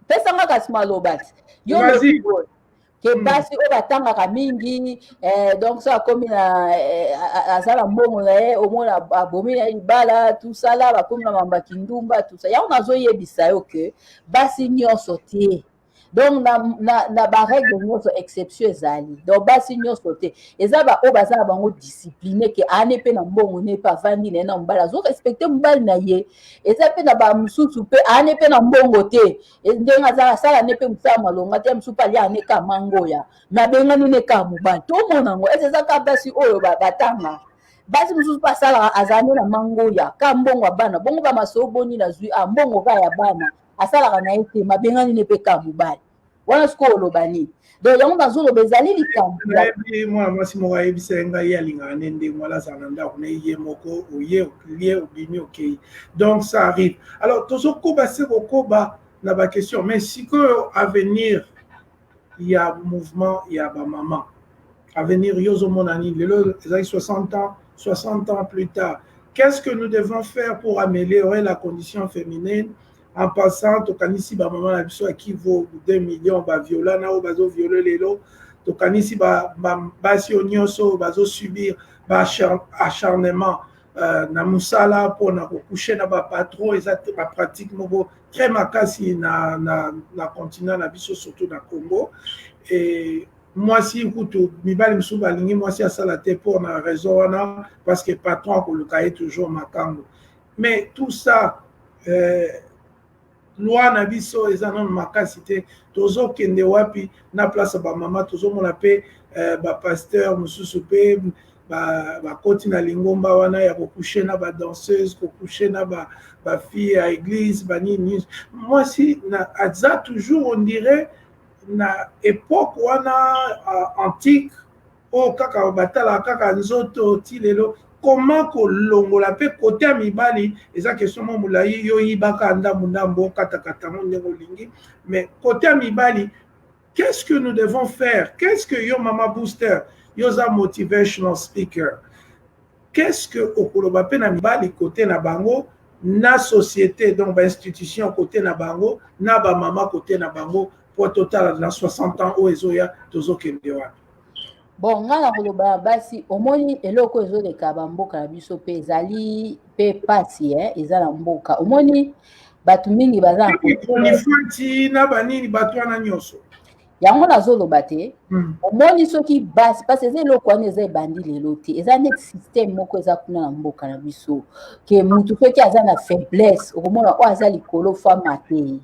pesanga kasi maloba te yo olobi ke basi oyo batangaka mingi donc so akomi na aza na mbongo na ye omona abomi na ye libala tusala bakomi na mambaki ndumba tusa yango nazoyebisa yo ke basi nyonso te donc na barègle nyonso exception ezali donc basi nyonso te eza baoyo baza na bango discipliné ke ane mpe na mbongo ne mpe avandi na ye na mobali azorespecte mobali na ye eza mpe na bamosusu mpe ane mpe na mbongo te ndenge aza asala ne mpe mosala malonga te mosusu mpe alia ane ka mangoya me abengani ne ka mobali tomona yango ete eza ka basi oyo batanga basi mosusu mpe asalaka azala ne na mangoya ka mbongo ya bana bongo bamasoo boni na zwi mbongo ka ya bana asalaka na ye te mabengani ne mpe ka mobali wana sikoyo oloba nini donc yango nazoloba ezali likambo
mwana mwasi moko ayebisa ye ngai ye alingaka ne ndenge wala azala na ndako na ye moko oye olie obimi okei donc ça arrive alors tozokoba se kokoba na baquestion mais sikoyo avenir ya mouvement ya bamama avenir yo ozomona nini lelo ezali 60 ans plus tard qu'est-ce que nous devons faire pour améliorer la condition féminine en passant tokanisi ba mama na biso qui vaut 2 millions ba viola na o bazo violer lelo tokanisi ba basi onyoso bazo subir ba acharnement na musala pour na coucher na ba patron ezate ba pratique moko très makasi na continent na biso surtout na Congo et moi si kutu mibali msusu balingi moi si asala te pour na raison wana parce que patron akoluka ye toujours makango mais tout ça loi na biso eza nano makasi te tozokende wapi na place bamama tozomona mpe bapasteur mosusu mpe bakoti na lingomba wana ya kokushe na badanseuse kokushe na bafille ya église banini mwasi aza toujours on dirait na époque wana antique oyo kaka batalaka kaka nzoto ti lelo comment kolongola mpe kote ya mibali eza question mo molai yo yibaka ndambo okatakata mo ndenge olingi mais kote ya mibali qu'est-ce que nous devons faire qu'est-ce que yo mama booster yo za motivational speaker qu'est-ce que okoloba pe na mibali côté na bango na société donc ba institution côté na bango na ba mama côté na bango pour total na 60 ans o ezoya tozokende wana.
Bon, nga na koloba basi omoni eloko ezoleka bamboka na biso pe ezali pe pasi eza na mboka omoni bato mingi baza
nifanti na banini bato wana nyonso
yango nazoloba te omoni soki basi pasi eza eloko wana eza ebandi lelo te eza neti systeme moko eza kuna na mboka na biso ke mutu soki aza na faiblesse okomona oyo aza likolo fama te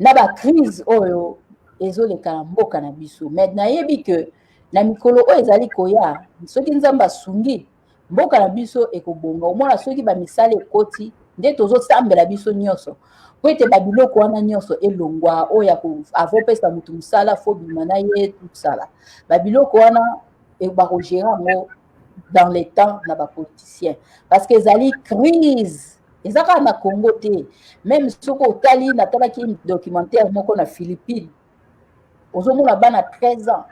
na bacrise oyo ezoleka na mboka na biso mais nayebi ke na mikolo oyo ezali koya soki nzambe asungi mboka na biso ekobonga omona soki bamisala ekoti nde tozosambela biso nyonso po ete babiloko wana nyonso elongwa oyo avopesa motu mosala fo bima na ye tosala babiloko wana bakogere yango dans le temps na bapoliticien parce que ezali crise eza kaka na Congo te même soki otali natalaki documentaire moko na Philippines ozomona bana 13 ans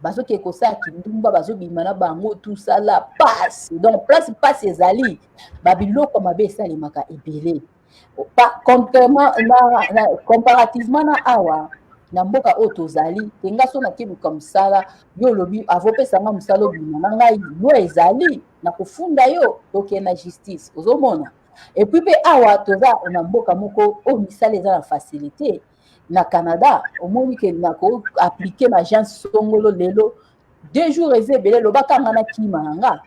bazoki kosala kindumba bazobima na bango tosala pasi donc place pasi ezali babiloko mabe esalemaka ebele comparativement na awa na mboka oyo tozali tenga so nakeluka mosala yo olobi avopesanga mosala obima na ngai yo ezali na kofunda yo tokende na justice ozomona epuis mpe awa toza na mboka moko oyo misala eza na facilité na Canada omoni ke na ko appliquer na agence songolo lelo 2 jours eza ebele lobakanga na kima na nga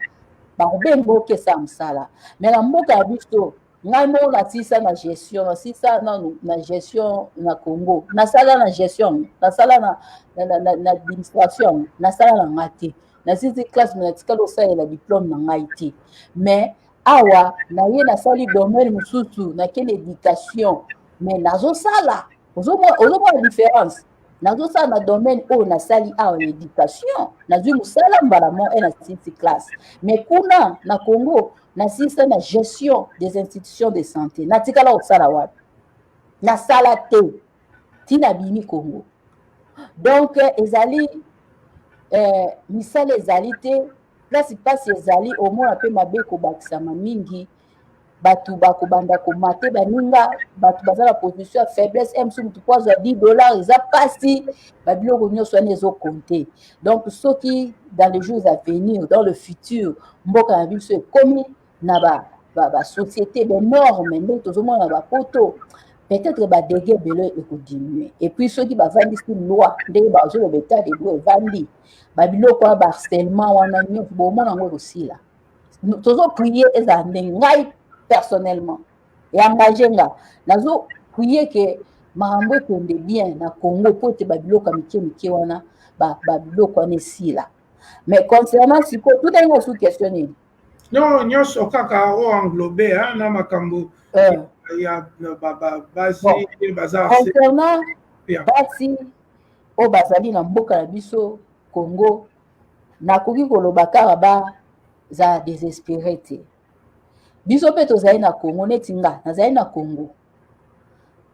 bakobenga okesa mosala mais na mboka ya biso ngai moko nasisa na gestion nasisa na gestion na Congo nasala na gestion nasala na administration nasala na nga te nasisi classe natikala osalela diplôme na ngai te mais awa naye nasali domaine mosusu nakende éducation mais nazosala ozomona différence nazosala na domaine oyo nasali awa na éducation nazwi mosala mbala mo e nasisi classe mais kuna na Congo nasisa na gestion des institutions de santé natikala kosala wapi nasala te tina bimi Congo donc ezali misala ezali te place pasi ezali omona mpe mabe kobakisama mingi bato bakobanda komate baninga bato baza na position ya faiblesse msu mutu po azwa $10 eza pasi babiloko nyonso wana ezokonte donc soki dans les jours à venir dans le futur mboka na biso ekomi na basociété benorme nde tozomona na bapoto peut-être badege ebele ekodiminue et puis soki bavandisi loi ndenge bazoloba etat de droit evandi babiloko wana baharcèlement wana nyonso bomona yango ekosila tozoprie ezala ndenge ngai personnellement et engagé nga nazo prier que makambo ekende bien na Congo po te babiloko mike wana babiloko wana esila mais concernant siko tout est sous question nini
non nyonso kaka o englobé na makambo ya basi baza
concernant basi o bazali na mboka na biso Congo nakoki koloba kaka baza désespéré te biso mpe tozali na Congo neti nga nazali na Congo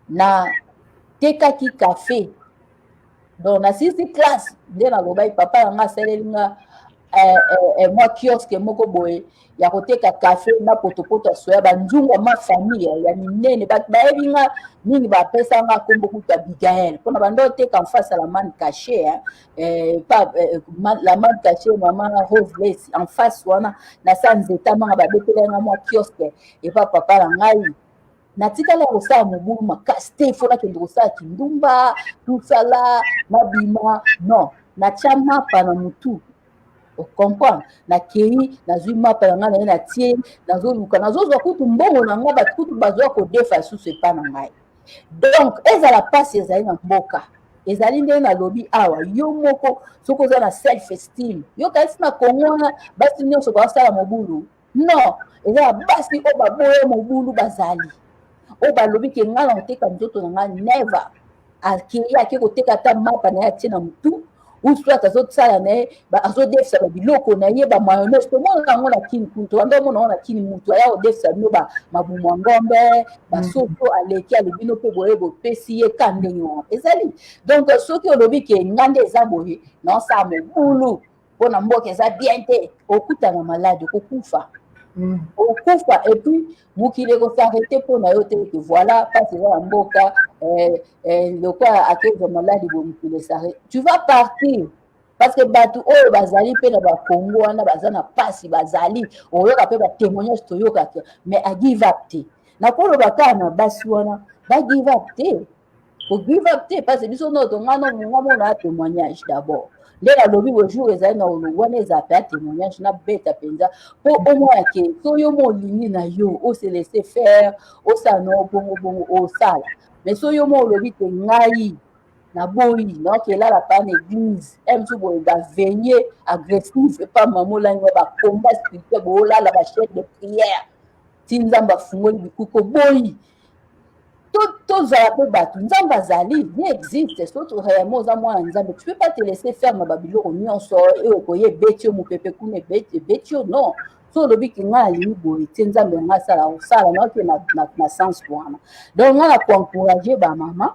na tekaki café donc nasisi classe nde nalobai papa yanga asaleli nga mwa kiosque moko boye ya koteka café na potopoto ya soya banzungu ma famille ya minene bayebi nga mingi bapesa nga kombo kuta Abigail mpona bando oteka en face à la manne cachée la manne cachée mama Roseless en face wana na sa nzeta manga babetela nga mwa kiosque epa papa na ngai natikala kosala mobulu makasi te ifo nakende kosala kindumba tusala nabima non natia mapa na mutu ocomprendre nakei nazwi mapa na ngai naye natie nazoluka nazozwa kutu mbongo na ngai bato kutu bazwa kodefa susu epa na ngai donc ezala mpasi ezali na mboka ezali ndenge nalobi awa yo moko soki oza na self esteem yo kasi na Congo wana basi nyonso basala mobulu non ezala basi oyo baboya mobulu bazali oyo balobi ke ngai na koteka nzoto na ngai never akei ake koteka ata mapa na ye atie na mutu soit azosala na ye azodefisa babiloko na ye bamayonnaise tomona yango na kini kutu ando omona yango na kini mutu aya kodefisa bino mabumu ya ngombe basoso aleki alobino mpe boye bopesi ye ka ndenge wana ezali donc soki olobi ke nga nde eza boye naosala mobulu mpona mboka eza bien te okutana malade okokufa okufa et puis mokili ekosarete mpona yo te ke voilà mpasi eza ya mboka lokola akezwa maladi bo mokili esarete tu vas partir parce que bato oyo bazali mpe na bakongo wana baza na mpasi bazali oyoka mpe batémoignage toyokaka mais agive up te nakoloba kaka na basi wana bagive up te kogive up te parce que biso no tongana monga mona ya témoignage d'abord nde nalobi bojour ezali na olongo wana eza mpe ya témoignage nabeta mpenza mpo omona ke so yo mo olingi na yo ose laisse faire osala na obongobongo osala mais so yo mo olobi te ngai naboyi naokelala pa na église msu boye baveille agressif epa mama olangi bacombat spirituel boolala bachef de prière ti nzambe afungoli bikuko boyi tozala mpe bato nzambe azali nie existe soki réellement oza mwana nzambe tu peux pas te laisser faire na babiloko nyonso oyo ekoya ebeti yo mopepe kuna ebeti yo non so olobi ke ngai alingi boye tie nzambe ngai asala osala naoke na sens wana donc ngai na koencourage bamama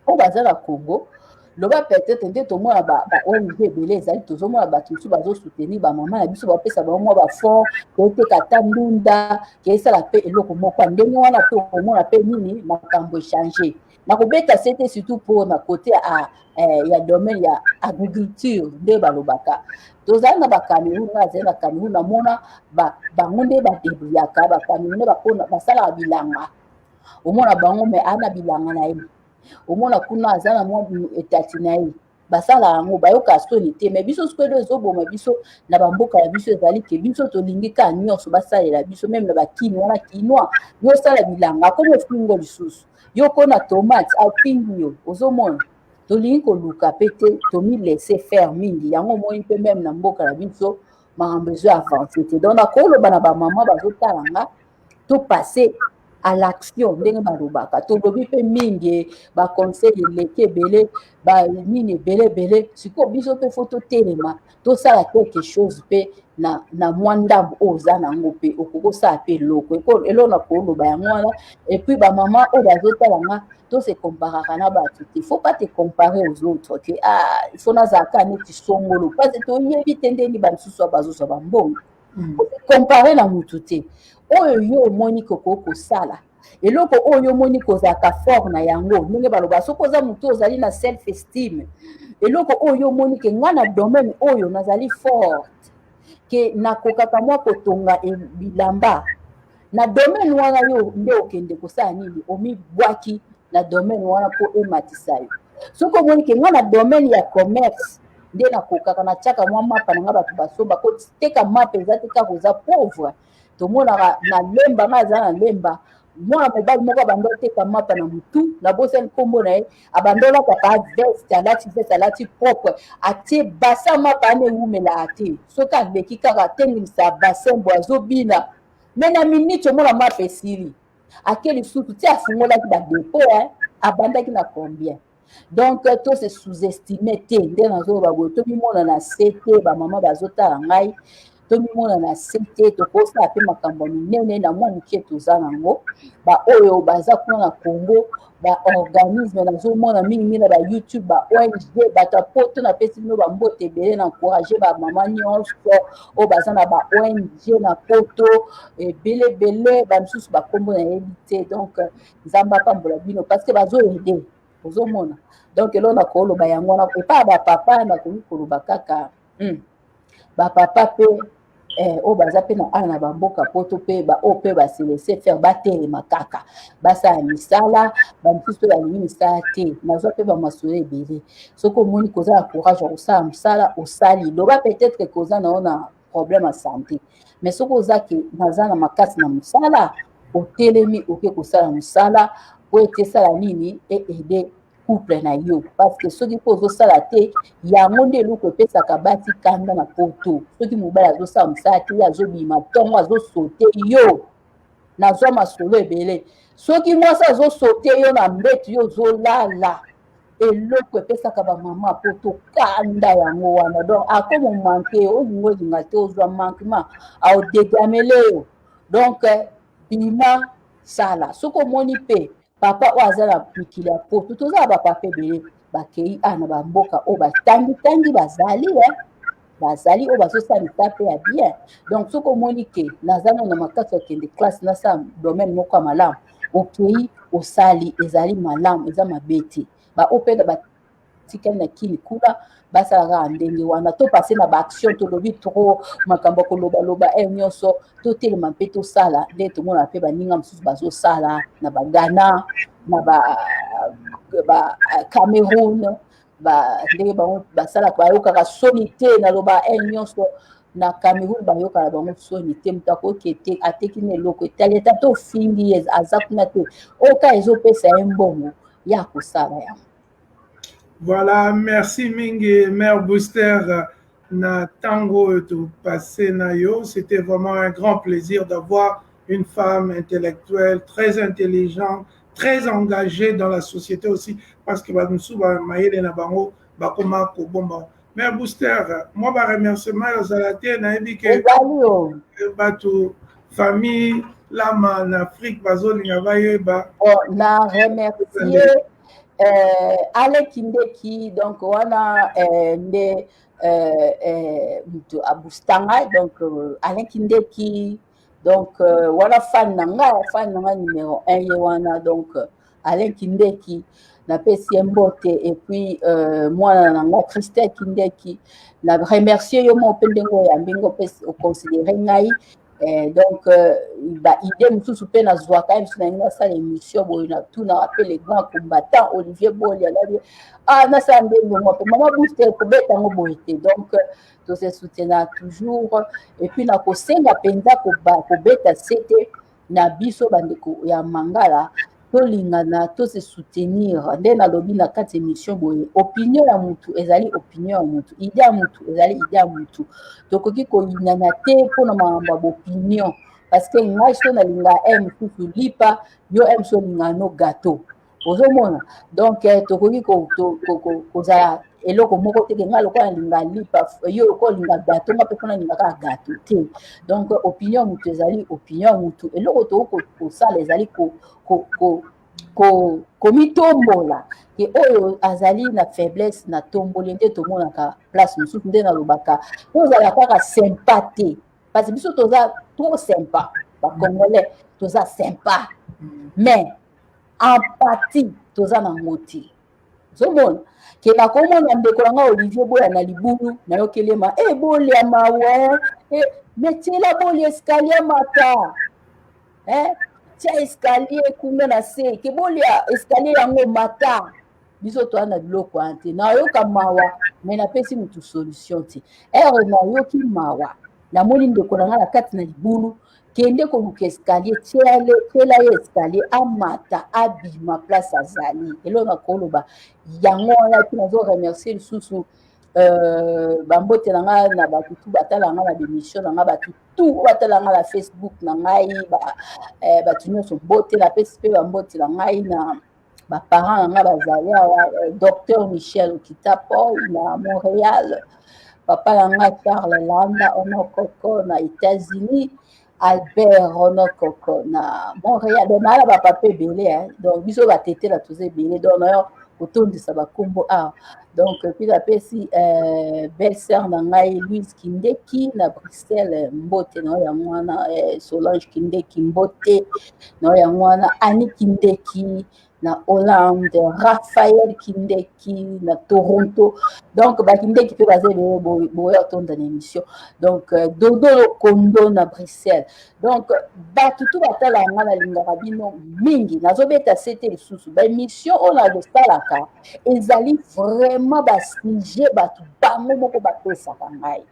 oyo baza na Congo loba peut-être nde tomona ba-ONG ebele ezali tozomona bato mosusu bazosoutenir bamama na biso bapesa bango mwa bafond koyeteka ata ndunda keyesala mpe eloko moko ndenge wana mpe omona mpe nini makambo echange na kobeta sete surtout mpona kote ya domaine ya agriculture nde balobaka tozali na bacameroun nga azali na cameroun namona bango nde badebriaka bacameroun nde basalaka bilanga omona bango me ana bilanga na ye omona kuna aza na mwa etati na ye basala yango bayoka soni te me biso sikoyo ezoboma biso na bamboka ya biso ezali ke biso tolingi ka nyonso basalela biso meme na bakini wana kinwa yosala bilanga akomi ofingo lisusu yo kona tomate afingi yo ozomona tolingi koluka mpe te tomilese faire mingi yango omoni mpe meme na mboka na biso makambo ezo avance te donc nakoloba na bamama bazotalanga topase à l'action ndenge balobaka tolobi mpe mingi baconseil eleki ebele banini ebele sikoyo biso mpe fo totelema tosala quelque chose mpe na mwa ndambo oyo oza nango mpe okokosala mpe eloko eloko na koloba yango wana epuis bamama oyo bazotalanga tose comparaka na bato te faut pas te comparer aux autres ke ifo nazalaka neti songolo parce que toyebi te ndeni bamisusu bazozwa bambongo compare na mutu te oyo yo omoni kosala eloko oyo omoni kozalaka fort na yango ndenge baloba soki oza mutu ozali na self estime eloko oyo omoni ke ngai na domaine oyo nazali fort ke nakokaka mwa kotonga bilamba na domaine wana yo nde okende kosala nini omibwaki na domaine wana mpo ematisa yo soki omoni ke ngai na domaine ya commerce nde nakokaka natiaka mwa mapa na ngai bato basomba koteka mapa eza te kaka oza pauvre tomonaka na lemba ngai aza na lemba mwana mobali moko abanda oteka mapa na mutu na bosani nkombo na ye abanda olataka veste alati veste alati propre atie basa mapa ana ewumela te soki aleki kaka atengisa basin bo azobina me na miniti omona mapa esili ake lisusu ti afungolaki badepo abandaki na combien donc to se sous-estime te nde nazoloba boye tomimona na se te bamama bazotala ngai tomimona na se te tokosala mpe makambo minene na mwa moke toza nango baoyo baza kuna na Congo baorganisme nazomona mingi na bayoutube baONG bato apoto napesi bino bambote ebele na encourage bamama nyonso oyo baza na baONG na poto ebele bamisusu bakombo na yebi te donc nzambe apambola bino parce que bazoede ozomona donc eloko na koloba yango wana epa bapapa nakoki koloba kaka bapapa mpe oyo baza mpe na ana na bamboka poto mpe oyo mpe baselese faire batelema kaka basala misala bamisusu mpe balingi misala te nazwa mpe bamasolo ebele soki omoni koza na courage ya kosala mosala osali loba peut-être koza na yo na problème ya santé mais soki oza ke naza na makasi na mosala otelemi oke kosala mosala po ete esala nini eede couple na yo parce que soki mpo ozosala te yango nde eloko epesaka bati kanda na poto soki mobali azosala mosala te ye azobima ntongo azosote yo nazwa masolo ebele soki mwasi azosote yo na mbetu yo ozolala eloko epesaka bamama poto kanda yango wana donc akomo manke olinga te ozwa mankement aodegamele yo donc bima sala soki omoni mpe papa oyo aza na mikili ya poto tozala bapapa ebele bakei na bamboka oyo batangi bazali bazali oyo bazosalisa mpe ya bien. Donc soki omoni ke naza nano na makasi okende classe nasala domaine moko ya malamu, okei osali ezali malamu, eza mabe te. Baoyo mpe batikali na kini kuna basala kaka ndenge wana, to pase na baaction tolobi trop makambo ya kolobaloba nyonso, totelema mpe tosala nde tomona mpe baninga mosusu bazosala na bagana na bacameroun ndenge bango basalaka bayokaka soni te naloba nyonso na Cameroun bayokaka bango soni te, moto akoki te ateki na eloko etali ata to ofingi aza kuna te oka ezopesa ye mbongo ya kosala yango.
Voilà, merci mingi Mère Booster na tango to passé na yo. C'était vraiment un grand plaisir d'avoir une femme intellectuelle, très intelligente, très engagée dans la société aussi, parce que nous ba maïle na bango ba koma ko bomba. Mère Booster, moi ba remerciement aux alaté na ebike bato famille lama en Afrique bazolinga bayeba.
Na remercier Alain Kindeki, donc wana nde mutu abustanga, donc Alain Kindeki, donc wana fan nanga numéro 1 ye wana, donc Alain Kindeki na pesi mbote, et puis mwana nanga Christelle Kindeki na remercier yo mo pendengo ya mbingo pesi o considérer ngai. Donc idée mosusu mpe nazwaka ye mosusu na ngai nasala émission boye na tuna ape les grands combattants Olivier Boli alabi nasala ndenge ngo mpe Mama Booster kobeta yango boye te, donc tose soutenir toujours, et puis na kosenga mpenza kobeta sete na biso bandeko ya Mangala tolingana tose soutenir nde nalobi na kati émission boye, opinion ya mutu ezali opinion ya mutu, idée ya mutu ezali idée ya mutu, tokoki kolingana te mpona makambo ya opinion, parce que ngai so nalinga mosusu lipa yo so olinga no gâteau ozomona, donc tokoki kozala eloko moko te ke ngai lokola nalinga lipa yo lokola olinga gâteau nga mpe mpona nalinga kaka gâteau te, donc opinion mutu ezali opinion mutu, eloko tokoki kosala ezali komitombola ke oyo azali na faiblesse na tomboli nde tomonaka place mosusu, nde nalobaka tozala kaka sympa te, parce que biso toza trop sympa bacongolais, toza sympa mais empathie toza nango te. Ozomona ke nakomona ndeko nanga Olivier Boya na libulu nayokelema bolia mawa metiela bolia escalier mata tia escalier kuna na se ke bolia escalier yango mata, biso toza na biloko wana te, nayoka mawa me napesi mutu solution te, nayoki mawa namoni ndeko nanga na kati na libulu kende koluka escalier tiela ye escalier amata abima place azali, eloko nakoloba yango wana mpe nazo remercier lisusu bambote na ngai na bato tu batala ngai na bémission na ngai, bato tu batala ngai na Facebook na ngai, bato nyonso mbote napesi mpe bambote na ngai na baparent na ngai bazali awa, Docteur Michel Okitapo na Montréal, papa na ngai Charles Landa onokoko na États-Unis, Albert onokoko na Montréal, donc nala bapapa ebele, donc biso batete na toza ebele, donc nayo kotondisa bakombo awa, donc puis napesi belle-sœur na ngai Louise Kindeki na Bruxelles mbote na yango wana, Solange Kindeki mbote na yango wana, Annie Kindeki na Hollande, Raphaël Kindeki na Toronto, donc bakindeki mpe baza ebele boye otonda na émission, donc Dodo Kondo na Bruxelles, donc bato tu batala nga nalingaka bino mingi, nazobeta sete lisusu baémission oyo nazosalaka ezali vraiment basije bato bango moko bapesaka ngai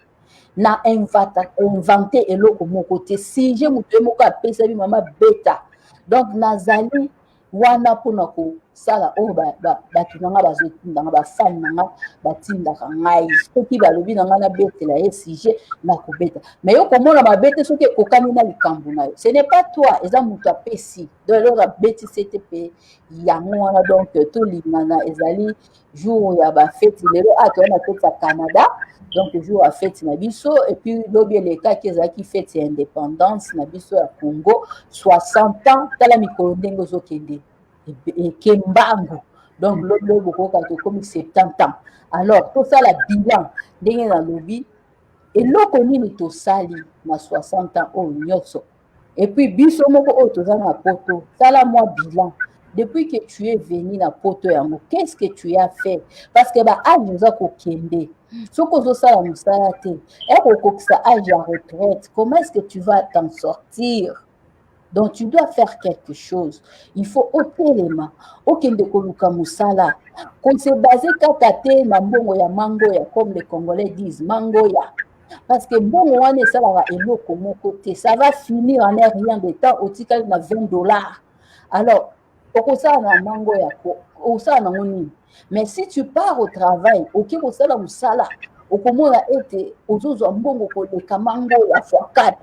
na invente eloko moko te, sije moto ye moko apesa bi mama beta, donc nazali wana mpona kosala oyo bato na nga bazotindanga bafani na nga batindaka ngai, soki balobi na ngai nabetela ye sije nakobeta, mais yo komona babete soki ekokani na likambo na yo, ce n'est pas toi, eza moto apesi, donc eloko abeti sete mpe yango wana, donc tolingana ezali jour ya bafeti lelo toya na feti ya Canada, donc jour ya feti na biso, et puis lobi elekaki ezalaki feti ya indépendance na biso ya Congo 60 ans, tala mikolo ndenge ozokende ekembango, donc lobi bokoka tokomi 70 ans, alors tosala bilan ndenge nalobi eloko nini tosali na 60 ans oyo nyonso. Et puis biso moko oyo toza na poto sala moi bilan depuis que tu es venu na poto yango, qu'est-ce que tu as fait? Parce que baage oza kokende soki ozosala mosala te ekokokisa age ya retraite, comment est-ce que tu vas t'en sortir? Donc tu dois faire quelque chose. Il faut otelema okende koluka mosala kose base kaka te na mbongo ya mangoya, comme les Congolais disent mangoya. Parce que bon wana esalaka eloko moko te, ça va finir en rien de temps otikali na 20 $. Alors okosala na mangoya osala nango nini? Mais si tu pars au travail oke kosala mosala okomona ete ozozwa mbongo koleka mangoya fois 4.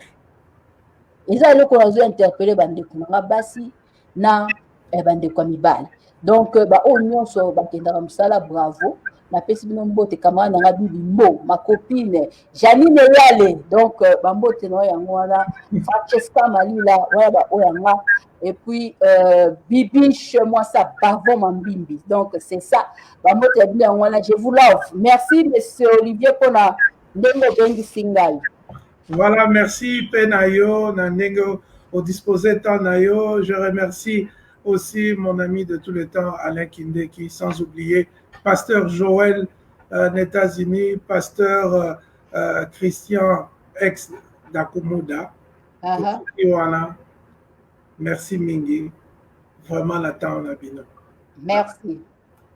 eza eloko nazo interpele bandeko nanga basi na bandeko ya mibali. Donc baoyo nyonso bakendaka mosala bravo, napesi bino mbote camarade nanga Bibi Mbo, ma copine Janine Yale, donc bambote na yango wana Francesca Malila wana baoyo yanga, et puis Bibiche moi ça Bavon Mambimbi. Donc c'est ça bambote ya bino yango wana. Je vous love. Merci monsieur Olivier pona ndenge obengisi ngai.
Voilà, merci Penayo, Nanengo, au disposé temps Nayo. Je remercie aussi mon ami de tout le temps, Alain Kindeki, sans oublier Pasteur Joël États-Unis, Pasteur Christian ex d'Akumuda. Merci Mingi, vraiment la temps on a bien.
Merci.